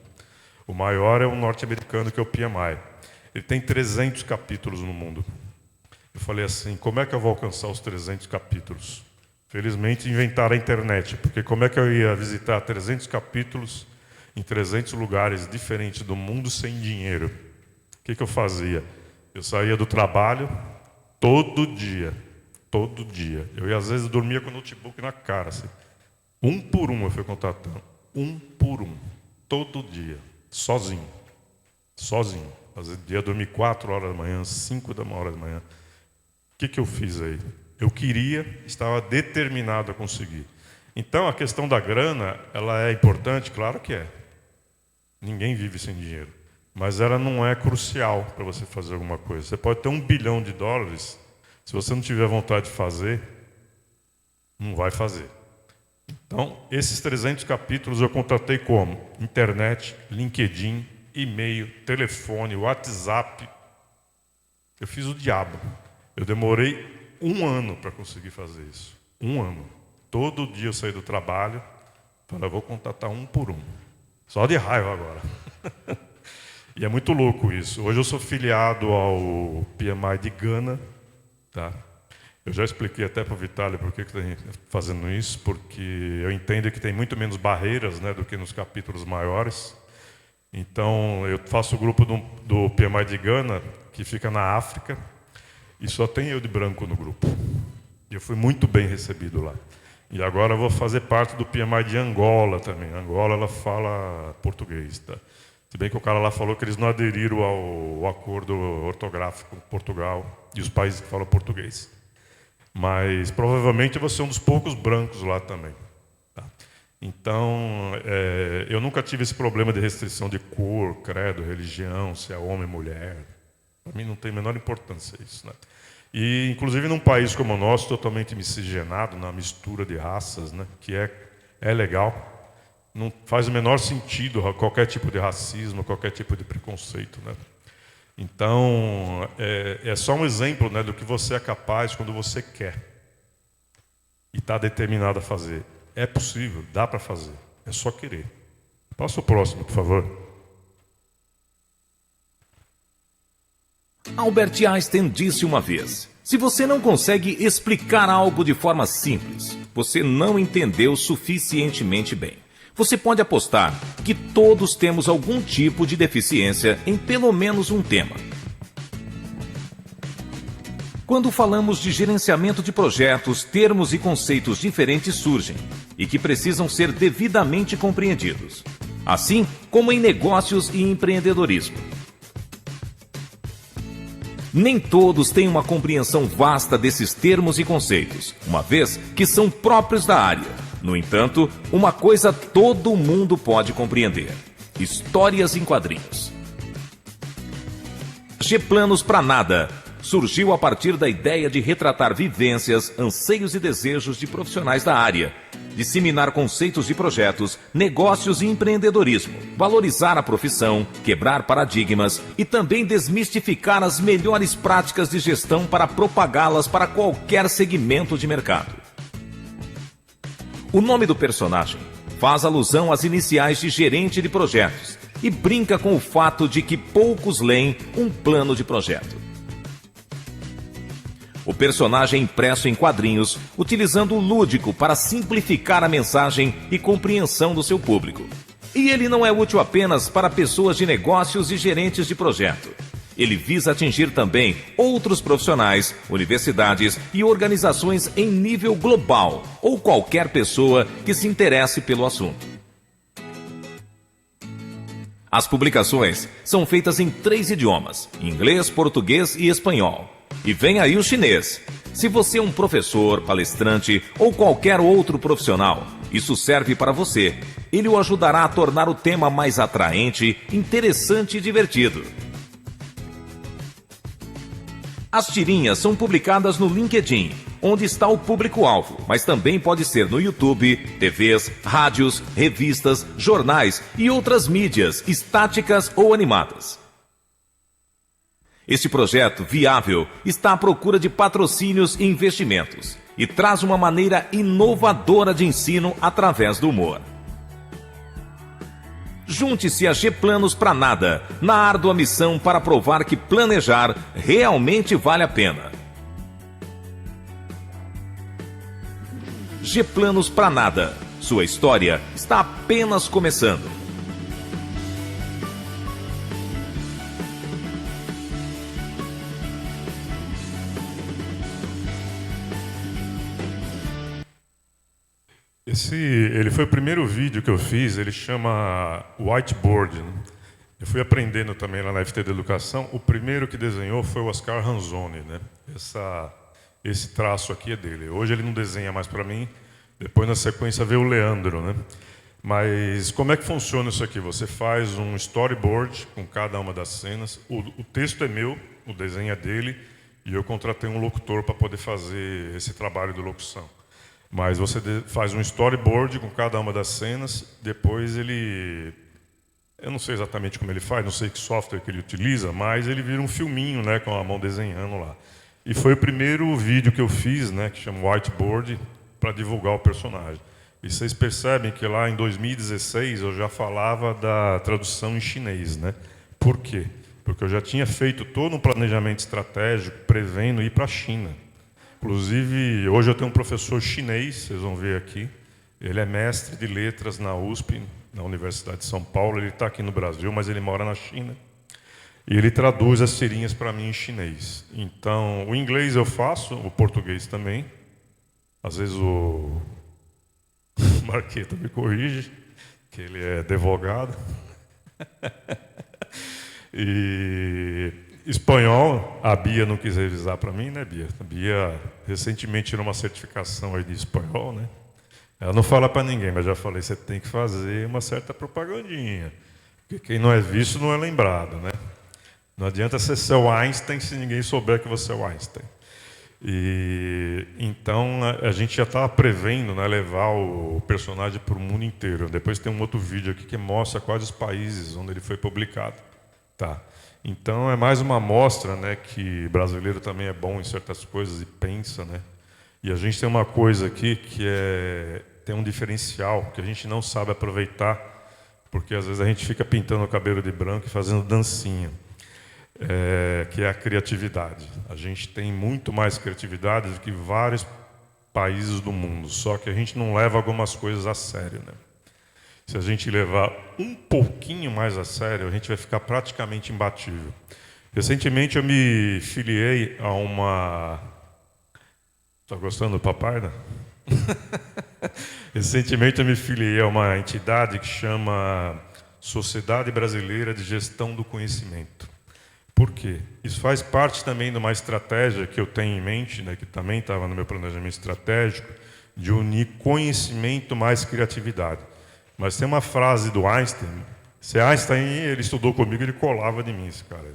O maior é um norte-americano, que é o PMI. Ele tem 300 capítulos no mundo. Eu falei assim, como é que eu vou alcançar os 300 capítulos? Felizmente inventaram a internet, porque como é que eu ia visitar 300 capítulos em 300 lugares diferentes do mundo sem dinheiro? O que eu fazia? Eu saía do trabalho todo dia. Eu às vezes dormia com o notebook na cara, assim. Um por um eu fui contatando. Um por um. Todo dia. Sozinho. Às vezes eu dormi 4 horas da manhã, 5 horas da manhã. O que eu fiz aí? Eu estava determinado a conseguir. Então, a questão da grana, ela é importante? Claro que é. Ninguém vive sem dinheiro. Mas ela não é crucial para você fazer alguma coisa. Você pode ter $1 bilhão, se você não tiver vontade de fazer, não vai fazer. Então, esses 300 capítulos eu contratei como? Internet, LinkedIn, e-mail, telefone, WhatsApp. Eu fiz o diabo. Eu demorei 1 ano para conseguir fazer isso. 1 ano. Todo dia eu saí do trabalho, falei, eu vou contatar um por um. Só de raiva agora. E é muito louco isso. Hoje eu sou filiado ao PMI de Gana. Tá? Eu já expliquei até para o Vitalio por que estou fazendo isso, porque eu entendo que tem muito menos barreiras, né, do que nos capítulos maiores. Então, eu faço o grupo do PMI de Gana, que fica na África, e só tem eu de branco no grupo. E eu fui muito bem recebido lá. E agora eu vou fazer parte do PMI de Angola também. Angola, ela fala português. Tá? Se bem que o cara lá falou que eles não aderiram ao acordo ortográfico com Portugal e os países que falam português. Mas provavelmente eu vou ser um dos poucos brancos lá também. Tá? Então, eu nunca tive esse problema de restrição de cor, credo, religião, se é homem ou mulher. Para mim não tem a menor importância isso. Né? E, inclusive, num país como o nosso, totalmente miscigenado, na mistura de raças, né? Que é legal. Não faz o menor sentido qualquer tipo de racismo, qualquer tipo de preconceito. Né? Então, é só um exemplo, né, do que você é capaz quando você quer. E está determinado a fazer. É possível, dá para fazer. É só querer. Passa o próximo, por favor. Albert Einstein disse uma vez: se você não consegue explicar algo de forma simples, você não entendeu suficientemente bem. Você pode apostar que todos temos algum tipo de deficiência em pelo menos um tema. Quando falamos de gerenciamento de projetos, termos e conceitos diferentes surgem e que precisam ser devidamente compreendidos, assim como em negócios e empreendedorismo. Nem todos têm uma compreensão vasta desses termos e conceitos, uma vez que são próprios da área. No entanto, uma coisa todo mundo pode compreender: histórias em quadrinhos. G-Planos pra Nada surgiu a partir da ideia de retratar vivências, anseios e desejos de profissionais da área, disseminar conceitos de projetos, negócios e empreendedorismo, valorizar a profissão, quebrar paradigmas e também desmistificar as melhores práticas de gestão para propagá-las para qualquer segmento de mercado. O nome do personagem faz alusão às iniciais de gerente de projetos e brinca com o fato de que poucos leem um plano de projeto. O personagem é impresso em quadrinhos, utilizando o lúdico para simplificar a mensagem e compreensão do seu público. E ele não é útil apenas para pessoas de negócios e gerentes de projeto. Ele visa atingir também outros profissionais, universidades e organizações em nível global, ou qualquer pessoa que se interesse pelo assunto. As publicações são feitas em 3 idiomas: inglês, português e espanhol. E vem aí o chinês. Se você é um professor, palestrante ou qualquer outro profissional, isso serve para você. Ele o ajudará a tornar o tema mais atraente, interessante e divertido. As tirinhas são publicadas no LinkedIn, onde está o público-alvo, mas também pode ser no YouTube, TVs, rádios, revistas, jornais e outras mídias, estáticas ou animadas. Este projeto viável está à procura de patrocínios e investimentos e traz uma maneira inovadora de ensino através do humor. Junte-se a G-Planos pra Nada, na árdua missão para provar que planejar realmente vale a pena. G-Planos pra Nada. Sua história está apenas começando. Ele foi o primeiro vídeo que eu fiz, ele chama Whiteboard, né? Eu fui aprendendo também lá na FT de Educação. O primeiro que desenhou foi o Oscar Ranzoni, né? Esse traço aqui é dele. Hoje ele não desenha mais para mim, depois na sequência veio o Leandro, né? Mas como é que funciona isso aqui? Você faz um storyboard com cada uma das cenas, o texto é meu, o desenho é dele, e eu contratei um locutor para poder fazer esse trabalho de locução. Mas você faz um storyboard com cada uma das cenas, depois ele... Eu não sei exatamente como ele faz, não sei que software que ele utiliza, mas ele vira um filminho, né, com a mão desenhando lá. E foi o primeiro vídeo que eu fiz, né, que chama Whiteboard, para divulgar o personagem. E vocês percebem que lá em 2016 eu já falava da tradução em chinês, né? Por quê? Porque eu já tinha feito todo um planejamento estratégico prevendo ir para a China. Inclusive, hoje eu tenho um professor chinês, vocês vão ver aqui. Ele é mestre de letras na USP, na Universidade de São Paulo. Ele está aqui no Brasil, mas ele mora na China. E ele traduz as tirinhas para mim em chinês. Então, o inglês eu faço, o português também. Às vezes o Marqueta me corrige, que ele é advogado. E espanhol, a Bia não quis revisar para mim, né, Bia? A Bia recentemente tirou uma certificação aí de espanhol, né? Ela não fala para ninguém, mas já falei, você tem que fazer uma certa propagandinha. Porque quem não é visto não é lembrado, né? Não adianta você ser o Einstein se ninguém souber que você é o Einstein. E então a gente já estava prevendo, né, levar o personagem para o mundo inteiro. Depois tem um outro vídeo aqui que mostra quais os países onde ele foi publicado. Tá. Então é mais uma amostra, né, que brasileiro também é bom em certas coisas e pensa, né? E a gente tem uma coisa aqui que tem um diferencial que a gente não sabe aproveitar, porque às vezes a gente fica pintando o cabelo de branco e fazendo dancinha, que é a criatividade. A gente tem muito mais criatividade do que vários países do mundo, só que a gente não leva algumas coisas a sério, né? Se a gente levar um pouquinho mais a sério, a gente vai ficar praticamente imbatível. Recentemente eu me filiei a uma... Está gostando do papai, né? Recentemente eu me filiei a uma entidade que chama Sociedade Brasileira de Gestão do Conhecimento. Por quê? Isso faz parte também de uma estratégia que eu tenho em mente, né, que também estava no meu planejamento estratégico, de unir conhecimento mais criatividade. Mas tem uma frase do Einstein, se Einstein, ele estudou comigo, ele colava de mim, esse cara.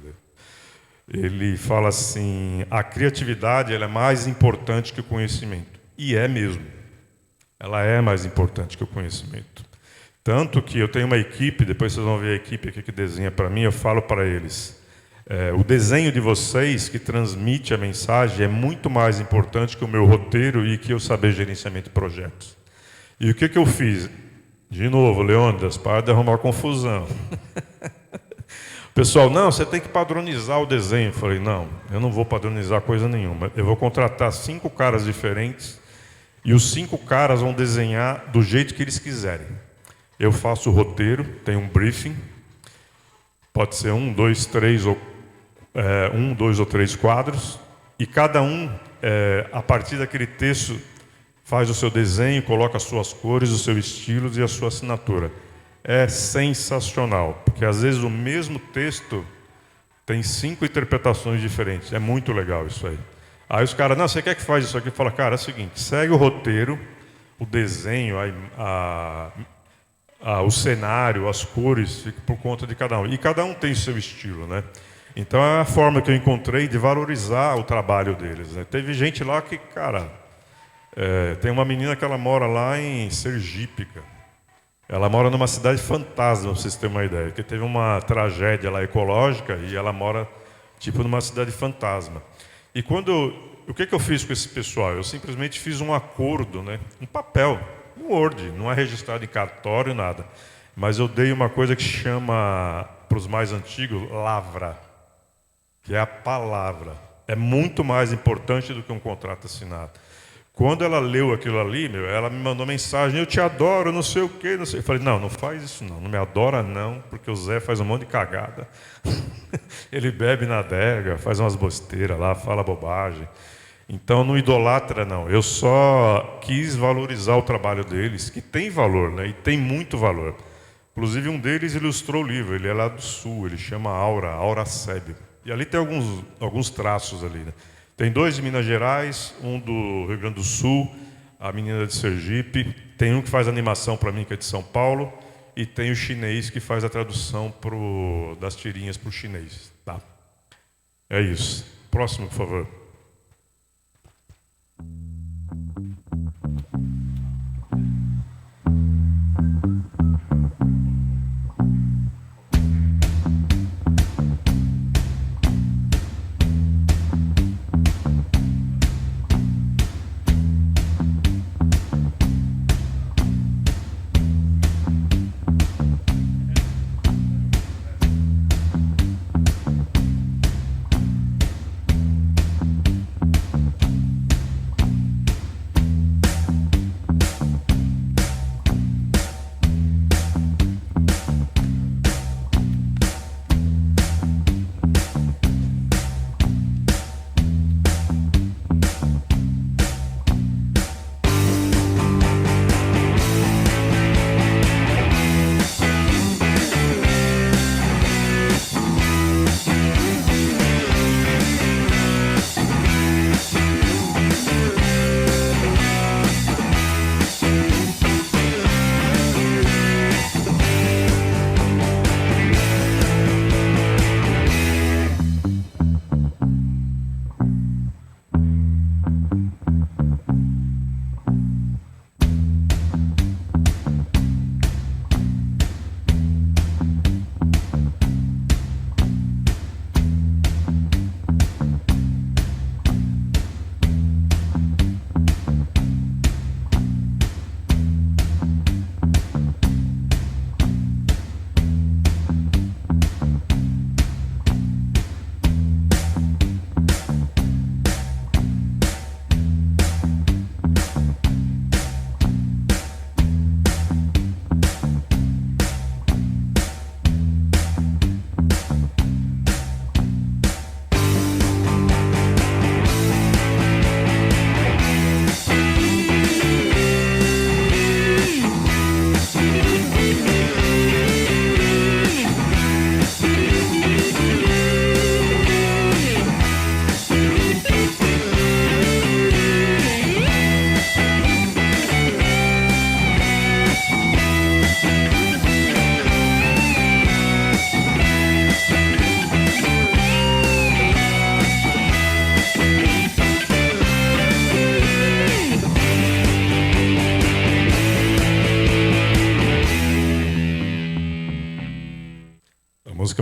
Ele fala assim, a criatividade ela é mais importante que o conhecimento. E é mesmo. Ela é mais importante que o conhecimento. Tanto que eu tenho uma equipe, depois vocês vão ver a equipe aqui que desenha para mim, eu falo para eles, o desenho de vocês que transmite a mensagem é muito mais importante que o meu roteiro e que eu saber gerenciamento de projetos. E o que eu fiz? De novo, Leônidas, para de arrumar confusão. Pessoal, não, você tem que padronizar o desenho. Eu falei, não, eu não vou padronizar coisa nenhuma. Eu vou contratar 5 caras diferentes e os 5 caras vão desenhar do jeito que eles quiserem. Eu faço o roteiro, tem um briefing, pode ser 1, 2, 3 ou 1, 2 ou 3 quadros, e cada um, a partir daquele texto, faz o seu desenho, coloca as suas cores, os seus estilos e a sua assinatura. É sensacional, porque às vezes o mesmo texto tem 5 interpretações diferentes. É muito legal isso aí. Aí os caras, não, você quer que faz isso aqui? Fala, cara, é o seguinte, segue o roteiro, o desenho, o cenário, as cores, fica por conta de cada um. E cada um tem seu estilo, né? Então é a forma que eu encontrei de valorizar o trabalho deles, né? Teve gente lá que, cara, tem uma menina que ela mora lá em Sergipe, cara. Ela mora numa cidade fantasma, para vocês terem uma ideia, porque teve uma tragédia lá ecológica e ela mora tipo numa cidade fantasma. E o que eu fiz com esse pessoal? Eu simplesmente fiz um acordo, né? Um papel, um Word, não é registrado em cartório, nada. Mas eu dei uma coisa que chama, para os mais antigos, lavra, que é a palavra. É muito mais importante do que um contrato assinado. Quando ela leu aquilo ali, ela me mandou mensagem, eu te adoro, não sei o quê, não sei. Eu falei, não faz isso não me adora não, porque o Zé faz um monte de cagada. Ele bebe na adega, faz umas besteiras lá, fala bobagem. Então não idolatra não, eu só quis valorizar o trabalho deles, que tem valor, né? E tem muito valor. Inclusive um deles ilustrou o livro, ele é lá do Sul, ele chama Aura Seb. E ali tem alguns traços ali, né? Tem 2 de Minas Gerais, um do Rio Grande do Sul, a menina de Sergipe. Tem um que faz animação para mim, que é de São Paulo. E tem o chinês que faz a tradução das tirinhas para o chinês. Tá? É isso. Próximo, por favor. Música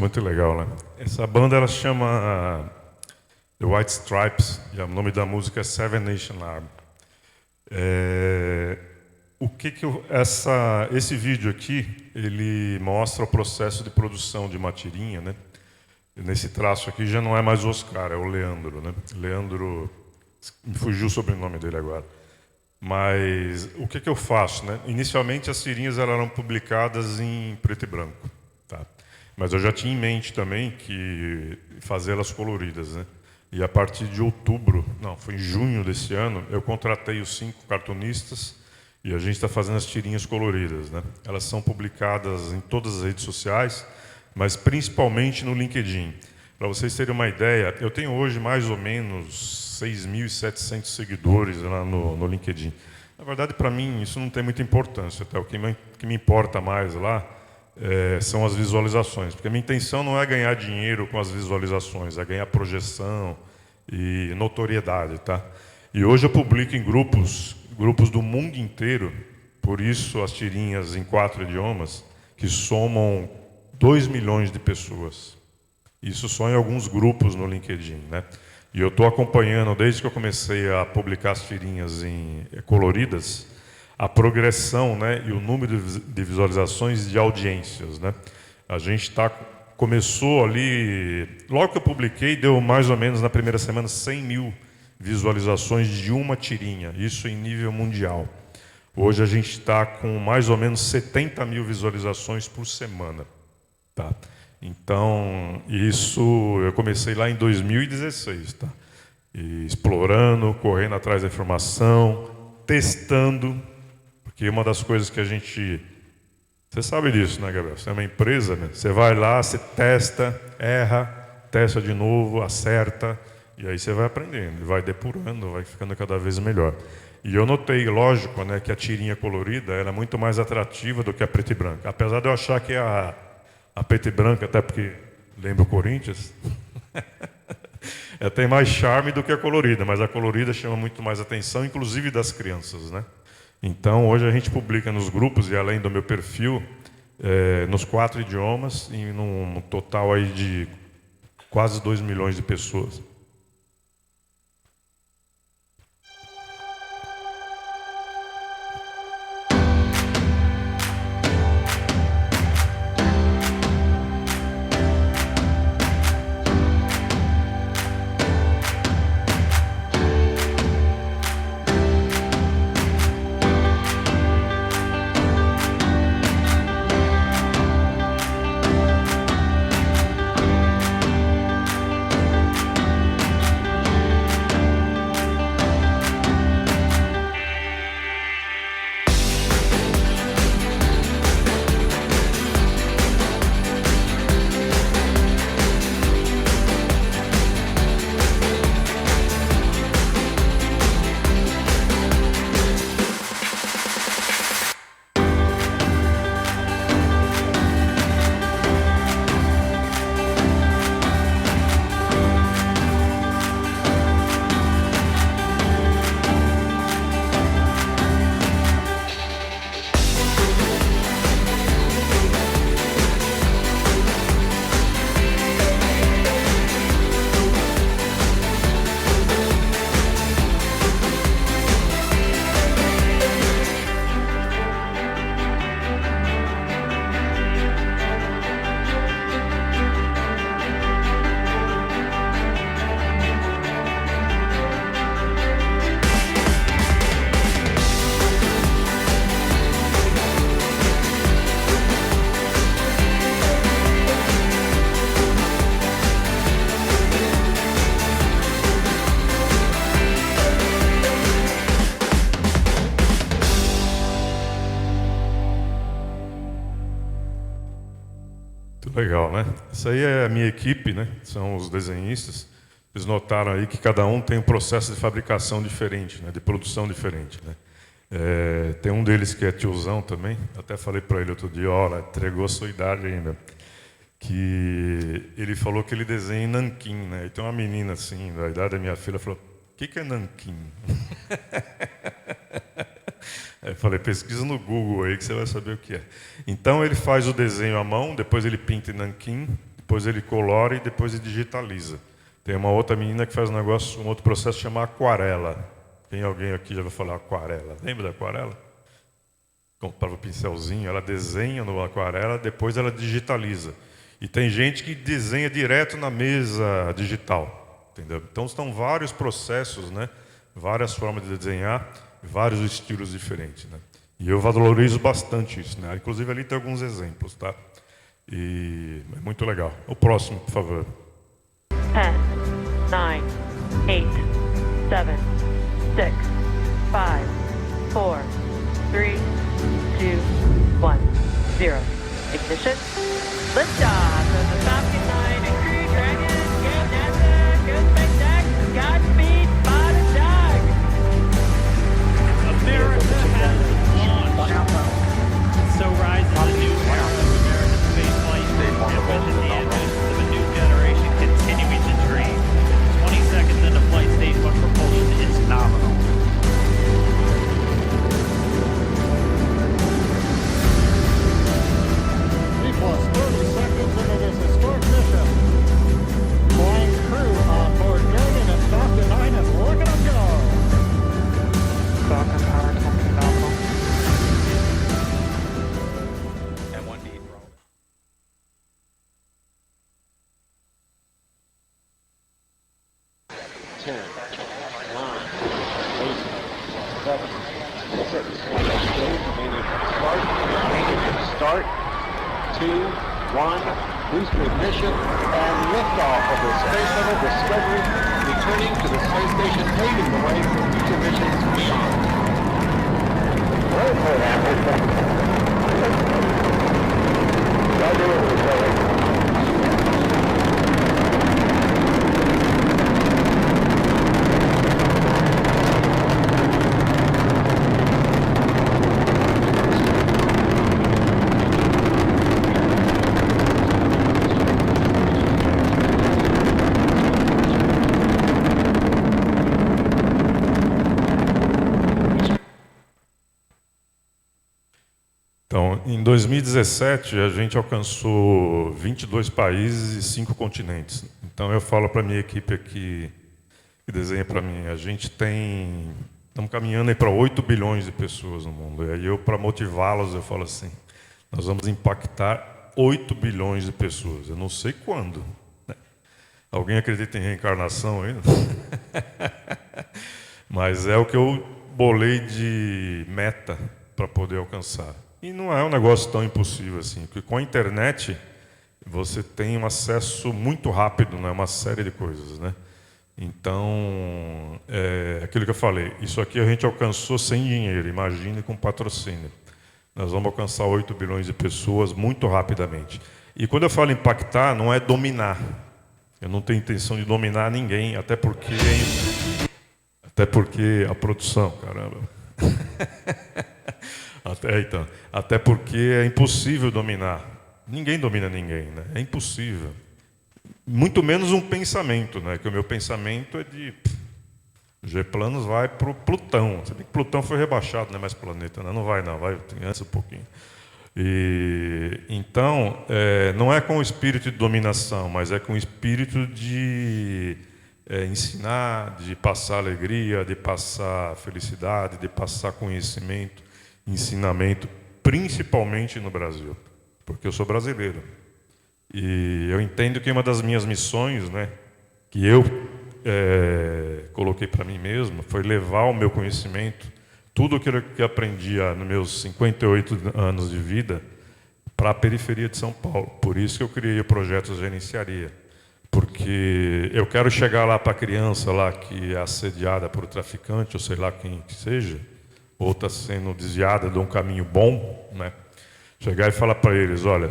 muito legal, né? Essa banda ela chama The White Stripes, e o nome da música é Seven Nation Army. Esse vídeo aqui, ele mostra o processo de produção de uma tirinha, né? Nesse traço aqui já não é mais o Oscar, é o Leandro, né? Leandro, me fugiu o sobrenome dele agora. Mas o que eu faço, né? Inicialmente as tirinhas eram publicadas em preto e branco, tá? Mas eu já tinha em mente também que fazê-las coloridas, né? E a partir de foi em junho desse ano, eu contratei os 5 cartunistas e a gente está fazendo as tirinhas coloridas, né? Elas são publicadas em todas as redes sociais, mas principalmente no LinkedIn. Para vocês terem uma ideia, eu tenho hoje mais ou menos 6.700 seguidores lá no LinkedIn. Na verdade, para mim, isso não tem muita importância. Tá? O que me importa mais lá são as visualizações, porque a minha intenção não é ganhar dinheiro com as visualizações, é ganhar projeção e notoriedade. Tá? E hoje eu publico em grupos do mundo inteiro, por isso as tirinhas em 4 idiomas, que somam 2 milhões de pessoas. Isso só em alguns grupos no LinkedIn, né? E eu estou acompanhando, desde que eu comecei a publicar as tirinhas coloridas, a progressão, né, e o número de visualizações e de audiências, né? A gente começou ali, logo que eu publiquei, deu mais ou menos na primeira semana 100 mil visualizações de uma tirinha, isso em nível mundial. Hoje a gente está com mais ou menos 70 mil visualizações por semana. Tá? Então, isso eu comecei lá em 2016, tá? E explorando, correndo atrás da informação, testando, porque uma das coisas que a gente... Você sabe disso, né, Gabriel? Você é uma empresa, né? Você vai lá, você testa, erra, testa de novo, acerta, e aí você vai aprendendo, vai depurando, vai ficando cada vez melhor. E eu notei, lógico, né, que a tirinha colorida era muito mais atrativa do que a preta e branca. Apesar de eu achar que a preta e branca, até porque lembra o Corinthians, tem mais charme do que a colorida, mas a colorida chama muito mais atenção, inclusive das crianças, né? Então, hoje a gente publica nos grupos, e além do meu perfil, nos 4 idiomas, e num total aí de quase 2 milhões de pessoas. Legal, né? Essa aí é a minha equipe, né? São os desenhistas. Vocês notaram aí que cada um tem um processo de fabricação diferente, né? De produção diferente, né? Tem um deles que é tiozão também. Até falei para ele outro dia, olha, entregou a sua idade ainda. Que ele falou que ele desenha em nanquim, né? E tem uma menina assim, da idade da minha filha, falou: o que é nanquim? Eu falei, pesquisa no Google aí que você vai saber o que é. Então ele faz o desenho à mão, depois ele pinta em nanquim, depois ele colora e depois ele digitaliza. Tem uma outra menina que faz um outro processo chamado aquarela. Tem alguém aqui que já vai falar aquarela? Lembra da aquarela? comprava o pincelzinho, ela desenha no aquarela, depois ela digitaliza. E tem gente que desenha direto na mesa digital, entendeu? Então são vários processos, né? Várias formas de desenhar, vários estilos diferentes, né? E eu valorizo bastante isso, né? Inclusive ali tem alguns exemplos, tá? E é muito legal. O próximo, por favor. 10, 9, 8, 7, 6, 5, 4, 3, 2, 1, 0. Ignition. Liftoff of the Falcon 9 and Crew Dragon. Go NASA, go SpaceX, Godspeed, spot a dog. America has launched. So rises a new era of American spaceflight and with the advent of a new generation continuing the dream. 20 seconds into flight, stage 1 propulsion is nominal. Plus 30 seconds into this historic mission. Flying crew on board Dragon and Falcon 9 and look at them go. Falcon power company nominal. M1D for all. Start. 2, 1, booster ignition, and liftoff of the Space Shuttle Discovery, returning to the space station, paving the way for future missions beyond. Então, em 2017, a gente alcançou 22 países e 5 continentes. Então, eu falo para a minha equipe aqui, que desenha para mim, estamos caminhando aí para 8 bilhões de pessoas no mundo. E aí eu, para motivá-los, eu falo assim, nós vamos impactar 8 bilhões de pessoas. Eu não sei quando. Né? Alguém acredita em reencarnação ainda? Mas é o que eu bolei de meta para poder alcançar. E não é um negócio tão impossível assim, porque com a internet você tem um acesso muito rápido, né, uma série de coisas, né? Então, aquilo que eu falei, isso aqui a gente alcançou sem dinheiro, imagine com patrocínio. Nós vamos alcançar 8 bilhões de pessoas muito rapidamente. E quando eu falo impactar, não é dominar. Eu não tenho intenção de dominar ninguém, até porque a produção, caramba. Até porque é impossível dominar. Ninguém domina ninguém, né? É impossível. Muito menos um pensamento, né? Que o meu pensamento é de G-Planos vai para o Plutão. Você vê que Plutão foi rebaixado, não é mais planeta, né? Não vai, tem antes um pouquinho. Então, não é com o espírito de dominação, mas é com o espírito de ensinar, de passar alegria, de passar felicidade, de passar conhecimento, ensinamento, principalmente no Brasil, porque eu sou brasileiro. E eu entendo que uma das minhas missões, né, que eu coloquei para mim mesmo, foi levar o meu conhecimento, tudo aquilo que aprendi nos meus 58 anos de vida, para a periferia de São Paulo. Por isso que eu criei o projeto Gerenciaria. Porque eu quero chegar lá para a criança lá que é assediada por traficante, ou sei lá quem que seja, ou está sendo desviada de um caminho bom, né? Chegar e falar para eles, olha,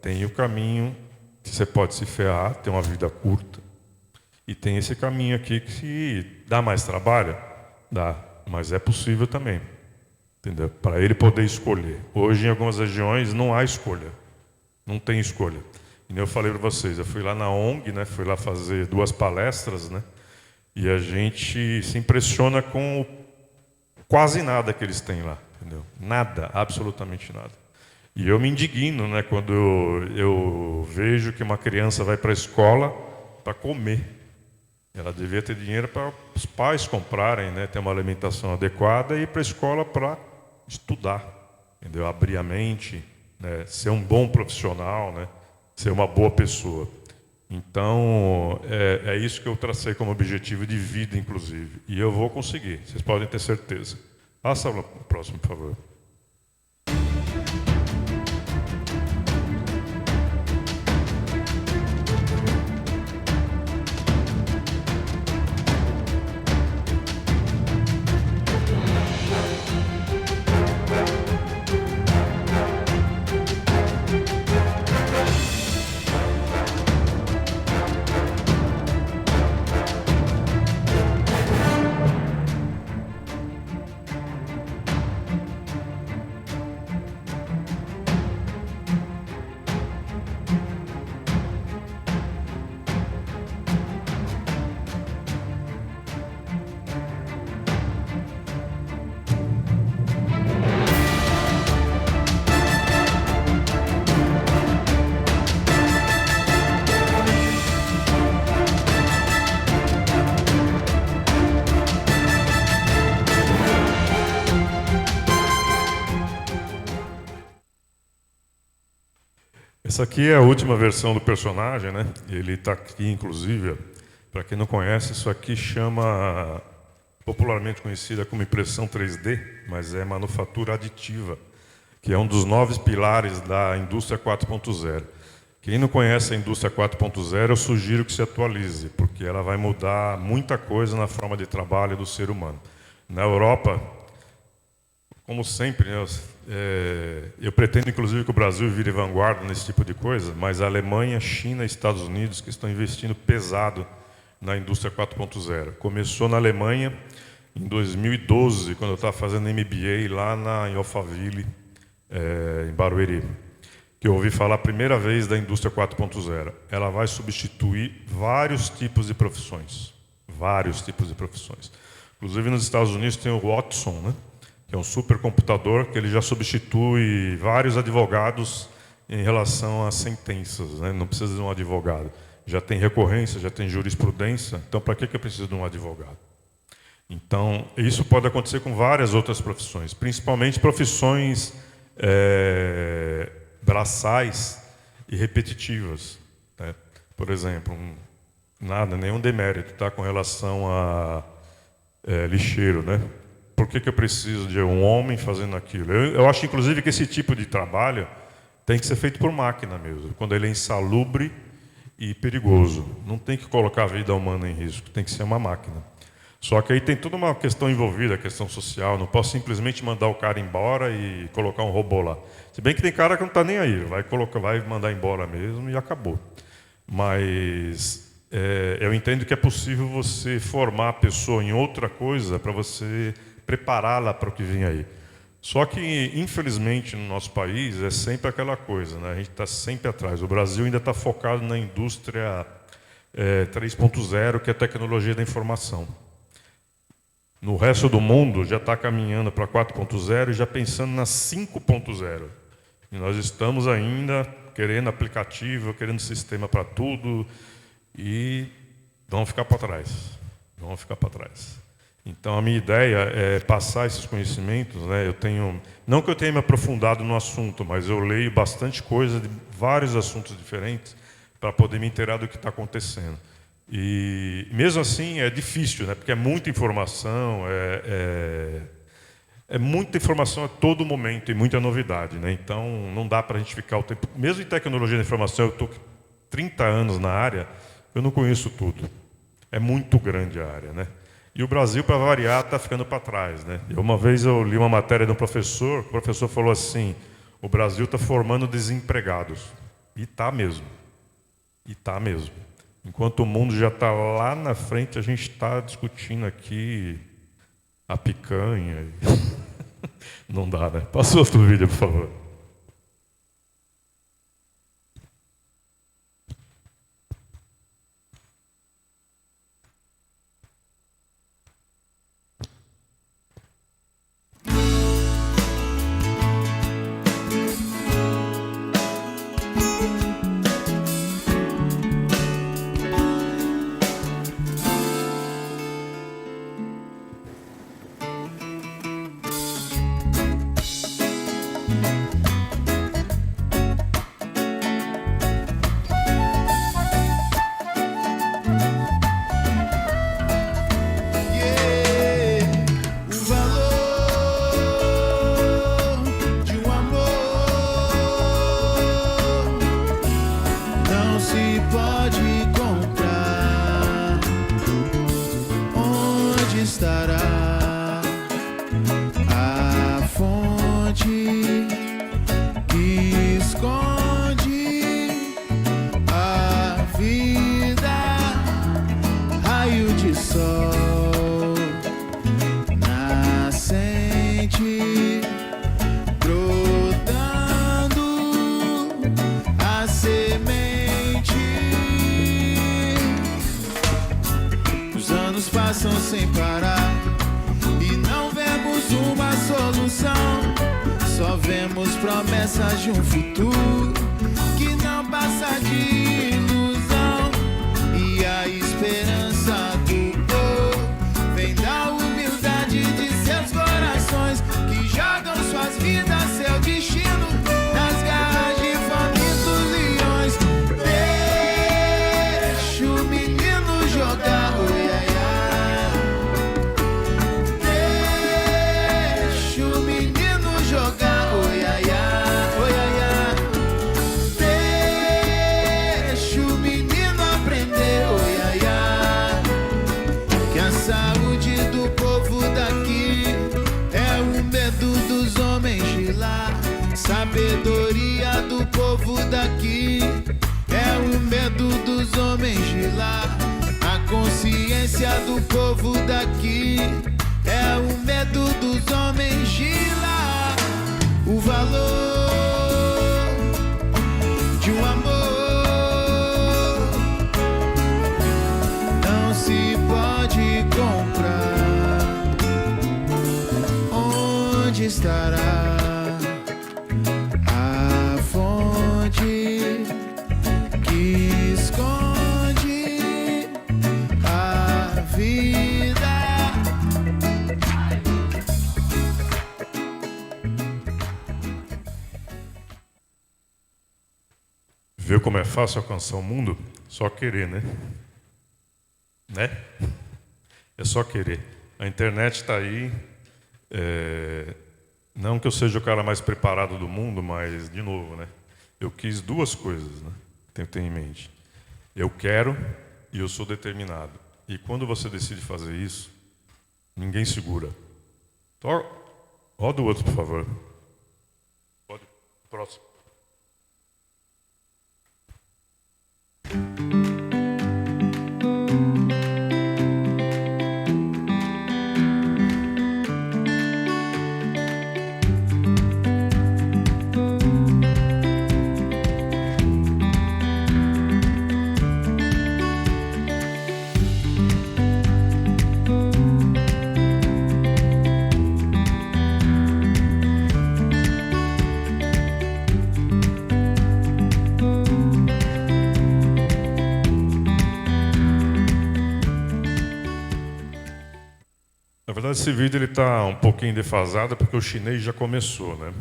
tem o caminho que você pode se ferrar, tem uma vida curta, e tem esse caminho aqui que se dá mais trabalho, dá, mas é possível também, entendeu? Para ele poder escolher. Hoje, em algumas regiões, não há escolha, não tem escolha. E eu falei para vocês, eu fui lá na ONG, né? Fui lá fazer 2 palestras, né? E a gente se impressiona com quase nada que eles têm lá, entendeu? Nada, absolutamente nada. E eu me indigno, né, quando eu vejo que uma criança vai para a escola para comer. Ela devia ter dinheiro para os pais comprarem, né, ter uma alimentação adequada e ir para a escola para estudar. entendeu? Abrir a mente, né? Ser um bom profissional, né? Ser uma boa pessoa. Então, é isso que eu tracei como objetivo de vida, inclusive. E eu vou conseguir, vocês podem ter certeza. Passa o próximo, por favor. Essa aqui é a última versão do personagem, né? Ele está aqui, inclusive, para quem não conhece, isso aqui chama, popularmente conhecida como impressão 3D, mas é manufatura aditiva, que é um dos 9 pilares da indústria 4.0. Quem não conhece a indústria 4.0, eu sugiro que se atualize, porque ela vai mudar muita coisa na forma de trabalho do ser humano. Na Europa, como sempre, né, eu pretendo, inclusive, que o Brasil vire vanguarda nesse tipo de coisa, mas a Alemanha, China e Estados Unidos que estão investindo pesado na indústria 4.0. Começou na Alemanha em 2012, quando eu estava fazendo MBA lá em Alphaville, em Barueri, que eu ouvi falar a primeira vez da indústria 4.0. Ela vai substituir vários tipos de profissões. Vários tipos de profissões. Inclusive, nos Estados Unidos tem o Watson, né? Que é um supercomputador que ele já substitui vários advogados em relação a sentenças, né? Não precisa de um advogado. Já tem recorrência, já tem jurisprudência, então para que eu preciso de um advogado? Então, isso pode acontecer com várias outras profissões, principalmente profissões braçais e repetitivas, né? Por exemplo, nenhum demérito, tá, com relação a lixeiro, né? Por que eu preciso de um homem fazendo aquilo? Eu acho, inclusive, que esse tipo de trabalho tem que ser feito por máquina mesmo, quando ele é insalubre e perigoso. Não tem que colocar a vida humana em risco, tem que ser uma máquina. Só que aí tem toda uma questão envolvida, a questão social. Não posso simplesmente mandar o cara embora e colocar um robô lá. Se bem que tem cara que não está nem aí, vai mandar embora mesmo e acabou. Mas eu entendo que é possível você formar a pessoa em outra coisa para você prepará-la para o que vem aí. Só que, infelizmente, no nosso país, é sempre aquela coisa, né? A gente está sempre atrás. O Brasil ainda está focado na indústria 3.0, que é a tecnologia da informação. No resto do mundo, já está caminhando para 4.0 e já pensando na 5.0. E nós estamos ainda querendo aplicativo, querendo sistema para tudo, e vamos ficar para trás. Vamos ficar para trás. Então, a minha ideia é passar esses conhecimentos, né? Não que eu tenha me aprofundado no assunto, mas eu leio bastante coisa de vários assuntos diferentes para poder me inteirar do que está acontecendo. E, mesmo assim, é difícil, né? Porque é muita informação, muita informação a todo momento e muita novidade, né? Então, não dá para a gente ficar o tempo... Mesmo em tecnologia da informação, eu estou 30 anos na área, eu não conheço tudo. É muito grande a área, né? E o Brasil, para variar, está ficando para trás, né? Uma vez eu li uma matéria de um professor, o professor falou assim, o Brasil está formando desempregados. E está mesmo. E está mesmo. Enquanto o mundo já está lá na frente, a gente está discutindo aqui a picanha. Não dá, né? Passa outro vídeo, por favor. pode comprar, onde estará a fonte que esconde a vida? Raio de sol nascente, brotando a semente. Os anos passam sem parar e não vemos uma solução. Só vemos promessas de um futuro que não passa de ilusão. E a esperança do povo vem da humildade de seus corações, que jogam suas vidas, seu destino nas garras de famintos leões. Deixa o menino jogar, oi, ai, ai. Deixa o menino jogar, oi, ai, ai, oi, ai, ai. Deixa o menino aprender, oi, ai, ai. Que a saúde do povo daqui é o medo dos homens de lá. Sabedoria do povo daqui é o medo dos homens de lá. A consciência do povo daqui é o medo dos homens de lá. O valor de um amor não se pode comprar. Onde estará a fonte que esconde a vida? Viu como é fácil alcançar o mundo? Só querer, né? Né? É só querer. A internet está aí. Não que eu seja o cara mais preparado do mundo, mas, de novo, né? Eu quis duas coisas, né? Tem que ter em mente. Eu quero e eu sou determinado. E quando você decide fazer isso, ninguém segura. Então, roda o outro, por favor. Pode. Próximo. Na verdade, esse vídeo está um pouquinho defasado porque o chinês já começou, né?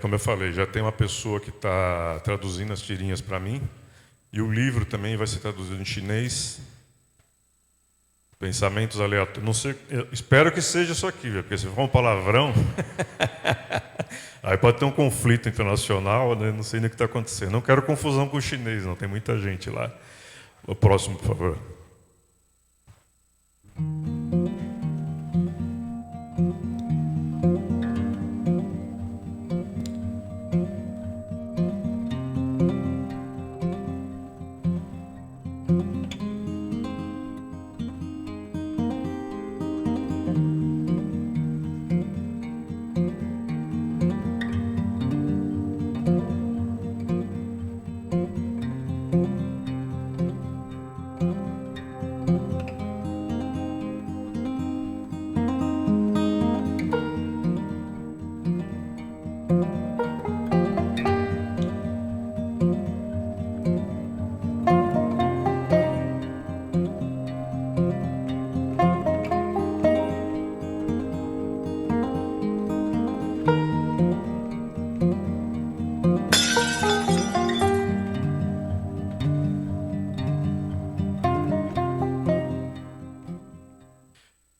Como eu falei, já tem uma pessoa que está traduzindo as tirinhas para mim e o livro também vai ser traduzido em chinês. Pensamentos aleatórios. Não sei, espero que seja isso aqui, porque se for um palavrão, aí pode ter um conflito internacional, né? Não sei nem o que está acontecendo. Não quero confusão com o chinês, não tem muita gente lá. O próximo, por favor.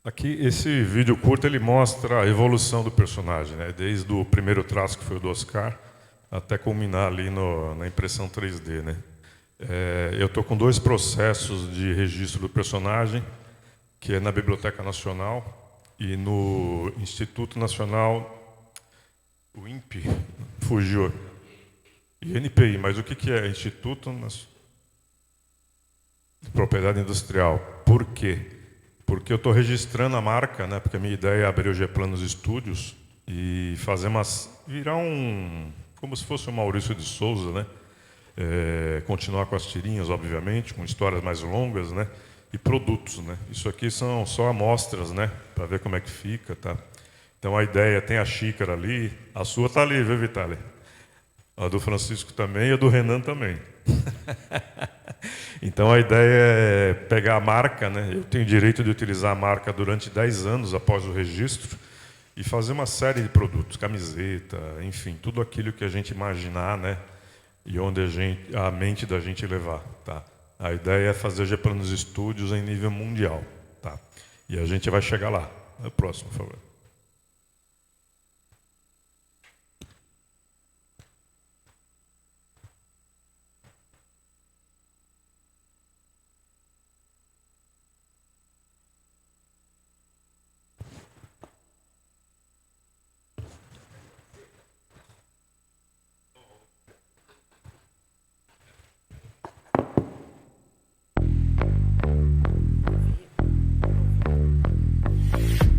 Aqui, esse vídeo curto, ele mostra a evolução do personagem, né? Desde o primeiro traço, que foi o do Oscar, até culminar ali na impressão 3D, né? Eu estou com 2 processos de registro do personagem, que é na Biblioteca Nacional e no Instituto Nacional, o INPE, fugiu, INPI, mas o que é Instituto de Propriedade Industrial? Por quê? Porque eu estou registrando a marca, né? Porque a minha ideia é abrir o G-Planos Estúdios e fazer virar como se fosse o Maurício de Souza, né? Continuar com as tirinhas, obviamente, com histórias mais longas, né? E produtos, né? Isso aqui são só amostras, né? Para ver como é que fica, tá? Então a ideia, tem a xícara ali, a sua está ali, viu, Vitale? A do Francisco também e a do Renan também. Então a ideia é pegar a marca, né? Eu tenho direito de utilizar a marca durante 10 anos após o registro e fazer uma série de produtos, camiseta, enfim, tudo aquilo que a gente imaginar, né? E onde a mente da gente levar, tá? A ideia é fazer G-Planos Estúdios em nível mundial, tá? E a gente vai chegar lá. O próximo, por favor.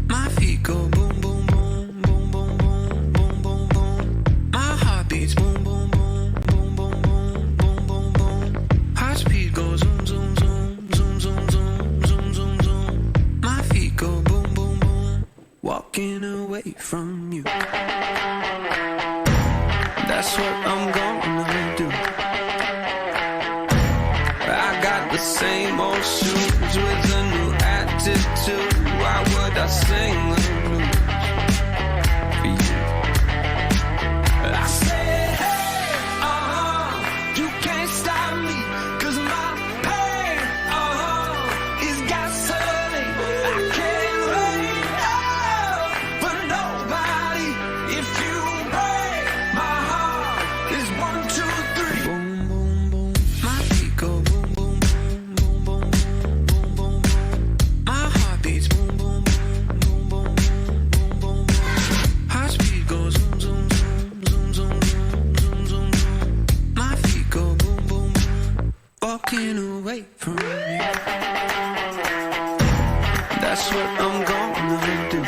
My feet go boom, boom, boom, boom, boom, boom, boom, boom, boom. My heart beats boom, boom, boom, boom, boom, boom, boom, boom, boom. High speed goes zoom, zoom, zoom, zoom, zoom, zoom, zoom, zoom, zoom. My feet go boom, boom, boom. Walking away from you. That's what I'm gonna do. I got the same old shoes with a new attitude. Why would I sing the blues for you? I said, hey, you can't stop me, 'cause my pain, is gasoline. I can't wait, for nobody. If you break my heart, it's 1, 2, 3. Boom, boom, boom. My feet go boom, boom, boom, boom, boom, boom, boom, boom. My heart beats boom. Walking away from you. That's what I'm gonna do.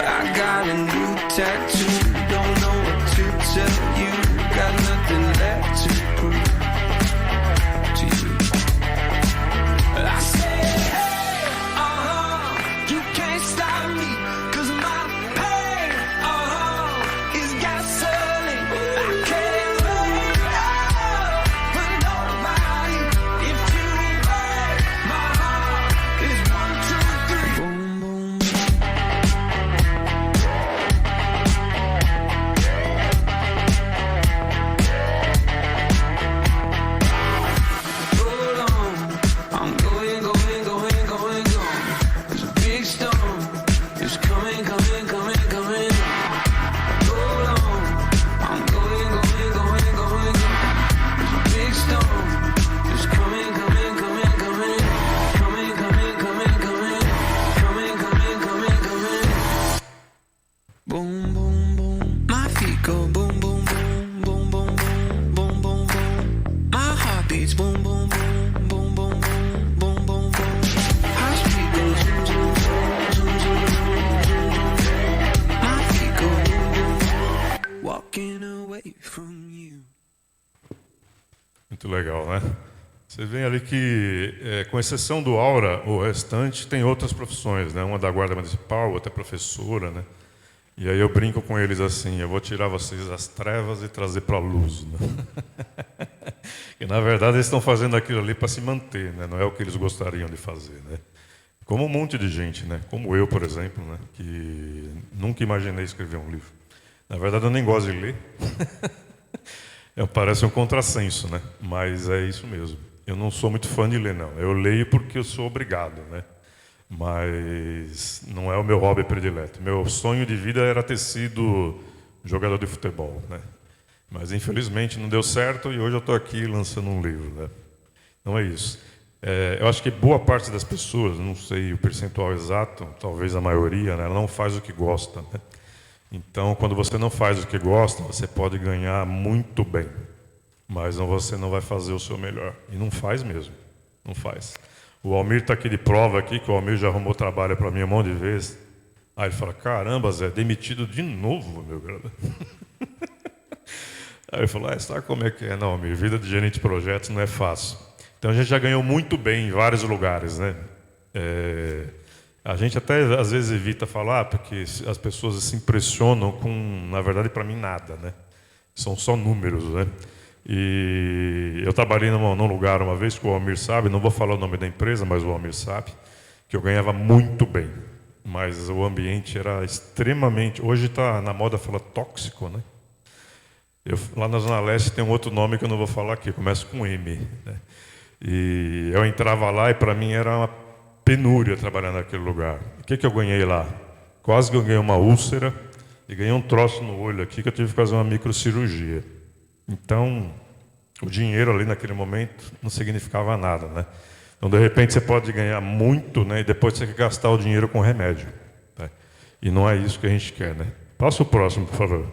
I got a new tattoo. Don't know what to tell you. Got nothing left to prove to you. I said, hey, you can't stop me, 'cause my pain, is gasoline. I can't wait. Muito legal, né? Você vê ali que, com exceção do Aura, o restante tem outras profissões, né? Uma da Guarda Municipal, outra é professora, né? E aí eu brinco com eles assim, eu vou tirar vocês das trevas e trazer para a luz, né? E na verdade eles estão fazendo aquilo ali para se manter, né? Não é o que eles gostariam de fazer, né? Como um monte de gente, né? Como eu, por exemplo, né? Que nunca imaginei escrever um livro. Na verdade eu nem gosto de ler. Parece um contrassenso, né? Mas é isso mesmo. Eu não sou muito fã de ler, não. Eu leio porque eu sou obrigado, né? Mas não é o meu hobby predileto. Meu sonho de vida era ter sido jogador de futebol, né? Mas infelizmente não deu certo e hoje eu estou aqui lançando um livro, né? Não é isso. Eu acho que boa parte das pessoas, não sei o percentual exato, talvez a maioria, né, ela não faz o que gosta, né? Então, quando você não faz o que gosta, você pode ganhar muito bem, mas você não vai fazer o seu melhor. E não faz mesmo, não faz. O Almir está aqui de prova aqui, que o Almir já arrumou trabalho para mim um monte de vezes. Aí ele fala, caramba, Zé, demitido de novo, meu brother. Aí eu falo, sabe como é que é? Não, Almir, vida de gerente de projetos não é fácil. Então a gente já ganhou muito bem em vários lugares, né? A gente até às vezes evita falar, porque as pessoas se impressionam com, na verdade, para mim, nada, né? São só números, né? E eu trabalhei num lugar uma vez, que o Almir sabe, não vou falar o nome da empresa, mas o Almir sabe, que eu ganhava muito bem. Mas o ambiente era extremamente... Hoje está na moda falar tóxico, né? Lá na Zona Leste tem um outro nome que eu não vou falar aqui, começa com M, né? E eu entrava lá e para mim era uma penúria trabalhar naquele lugar. O que eu ganhei lá? Quase que eu ganhei uma úlcera e ganhei um troço no olho aqui que eu tive que fazer uma microcirurgia. Então, o dinheiro ali naquele momento não significava nada, né? Então, de repente, você pode ganhar muito, né? E depois você quer gastar o dinheiro com remédio, né? E não é isso que a gente quer, né? Passa o próximo, por favor.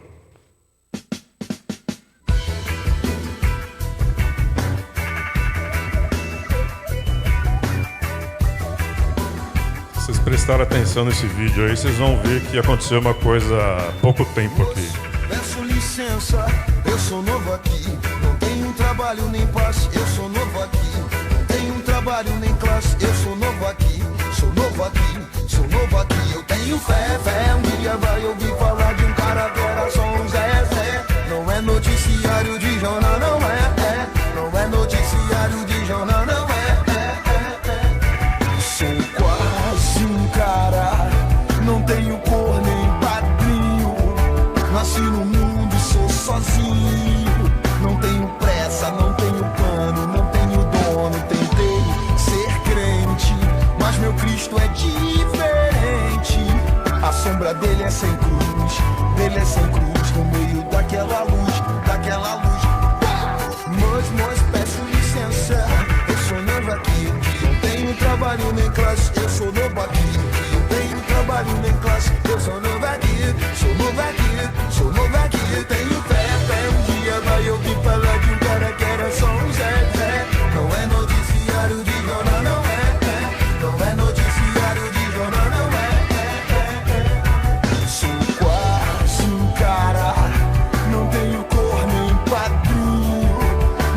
Se vocês prestarem atenção nesse vídeo aí, vocês vão ver que aconteceu uma coisa há pouco tempo aqui. Peço licença, eu sou novo aqui. Não tenho trabalho nem passe, eu sou novo aqui. Não tenho trabalho nem classe, eu sou novo aqui. Sou novo aqui, sou novo aqui. Eu tenho fé, um dia vai ouvir falar de um cara que era só um Zé. Não é noticiário de jornal, não é. Não é noticiário de jornal, não é. Sou quase um cara, não tenho cor nem padrinho. Nasci no mundo, sou sozinho. Não tenho pressa, não tenho plano, não tenho dono. Tentei ser crente, mas meu Cristo é diferente. A sombra dele é sem cruz, dele é sem cruz. No meio daquela luz, daquela luz. Mas peço licença, eu sou novo aqui. Não tenho trabalho nem classe, eu sou novo aqui. Não tenho trabalho nem classe, eu sou novo aqui. Sou novo aqui, sou novo aqui. Eu tenho fé, um dia vai ouvir falar de um cara que era só um Zé. Não é noticiário de jornal, não é. Não é noticiário de jornal, não é. Sou quase um cara, não tenho cor nem padrinho.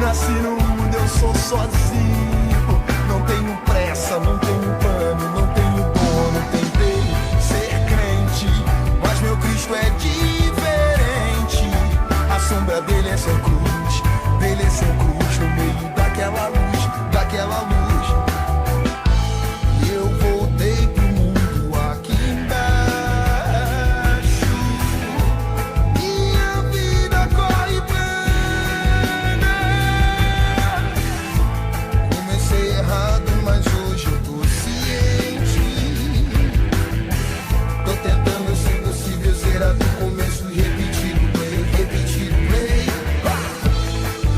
Nasci no mundo, eu sou sozinho. Não tenho pressa, não tenho plano, não tenho dono. Tentei ser crente, mas meu Cristo é diferente. A sombra dele é sem cruz, dele é sem cruz. No meio daquela luz, daquela luz. E eu voltei pro mundo aqui embaixo. Minha vida corre plana. Comecei errado, mas hoje eu tô ciente. Tô tentando, se possível, zerar do começo, repetir o play, repetir o play.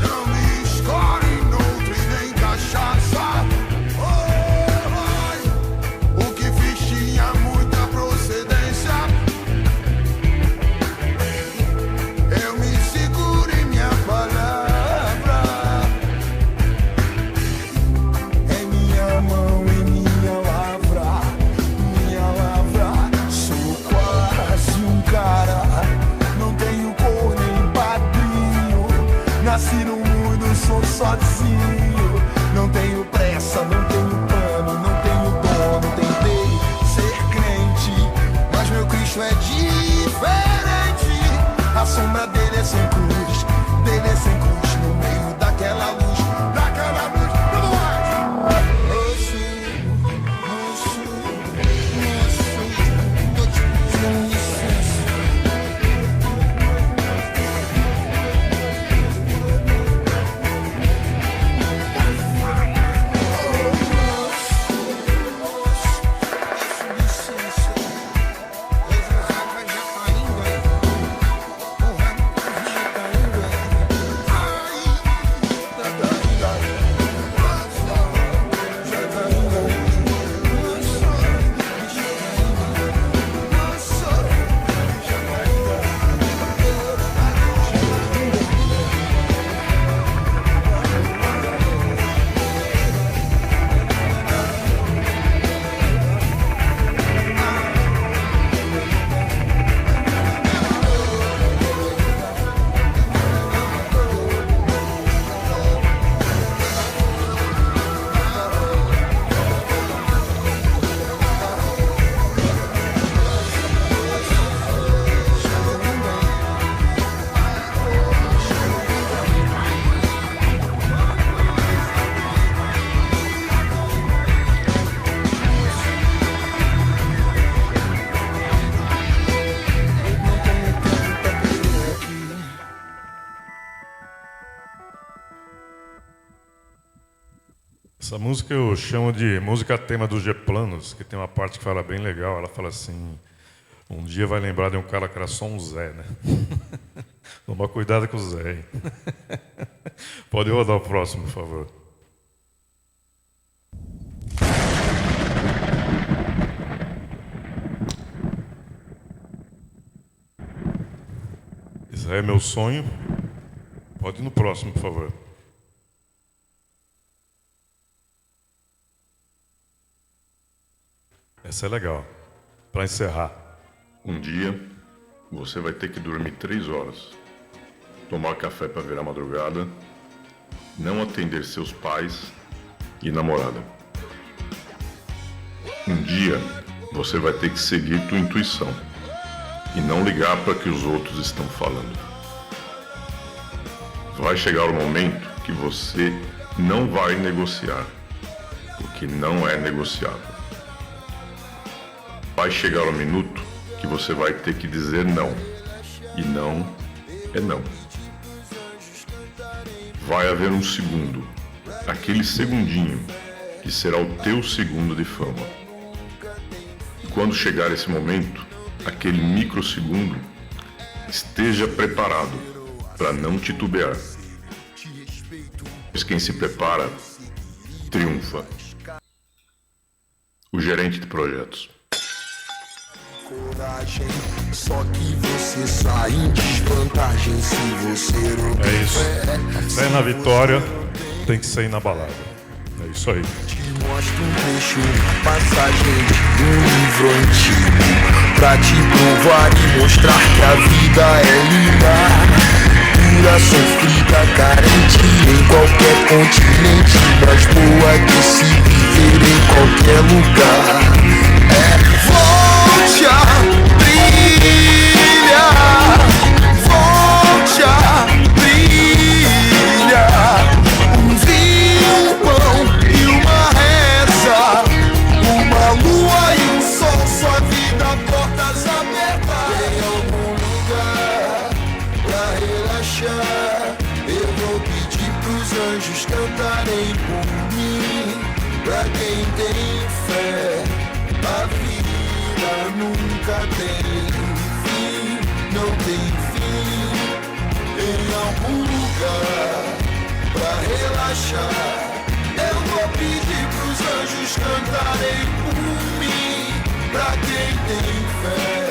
Não me escolhe noutro e nem cachaça. O que fiz tinha muita procedência. Eu me seguro em minha palavra. Em minha mão, em minha lavra, minha lavra. Sou quase um cara, não tenho cor nem padrinho. Nasci no mundo, sou sozinho. Não tenho pressa, não tenho plano, não tenho dono. Tentei ser crente, mas meu Cristo é diferente. A sombra dele é sem cruz, dele é sem cruz. No meio daquela luz, daquela luz. Essa música eu chamo de música tema dos G-Planos, que tem uma parte que fala bem legal. Ela fala assim: um dia vai lembrar de um cara que era só um Zé, né? Toma cuidado com o Zé. Pode rodar o próximo, por favor. Zé é meu sonho. Pode ir no próximo, por favor. Essa é legal. Para encerrar. Um dia, você vai ter que dormir 3 horas, tomar café para virar madrugada, não atender seus pais e namorada. Um dia, você vai ter que seguir tua intuição e não ligar para o que os outros estão falando. Vai chegar o momento que você não vai negociar, porque não é negociável. Vai chegar o minuto que você vai ter que dizer não, e não é não. Vai haver um segundo, aquele segundinho, que será o teu segundo de fama. E quando chegar esse momento, aquele microsegundo, esteja preparado para não titubear. Pois quem se prepara, triunfa. O gerente de projetos. Coragem, só que você sai em desvantagem se você não É isso. Sair na vitória tem que sair na balada. É isso aí. te mostra um trecho, passagem de um livro antigo, pra te provar e mostrar que a vida é linda, pura, sofrida, carente em qualquer continente, mas boa de se viver em qualquer lugar. Volte a brilhar, volte a brilhar. Um vinho, um pão e uma reza, uma lua e um sol, sua vida, portas abertas. Em algum lugar pra relaxar, eu vou pedir pros anjos cantarem por mim. Pra quem tem fé, a vida nunca tem fim, não tem fim. Em algum lugar pra relaxar, eu vou pedir pros anjos cantarem por mim. Pra quem tem fé,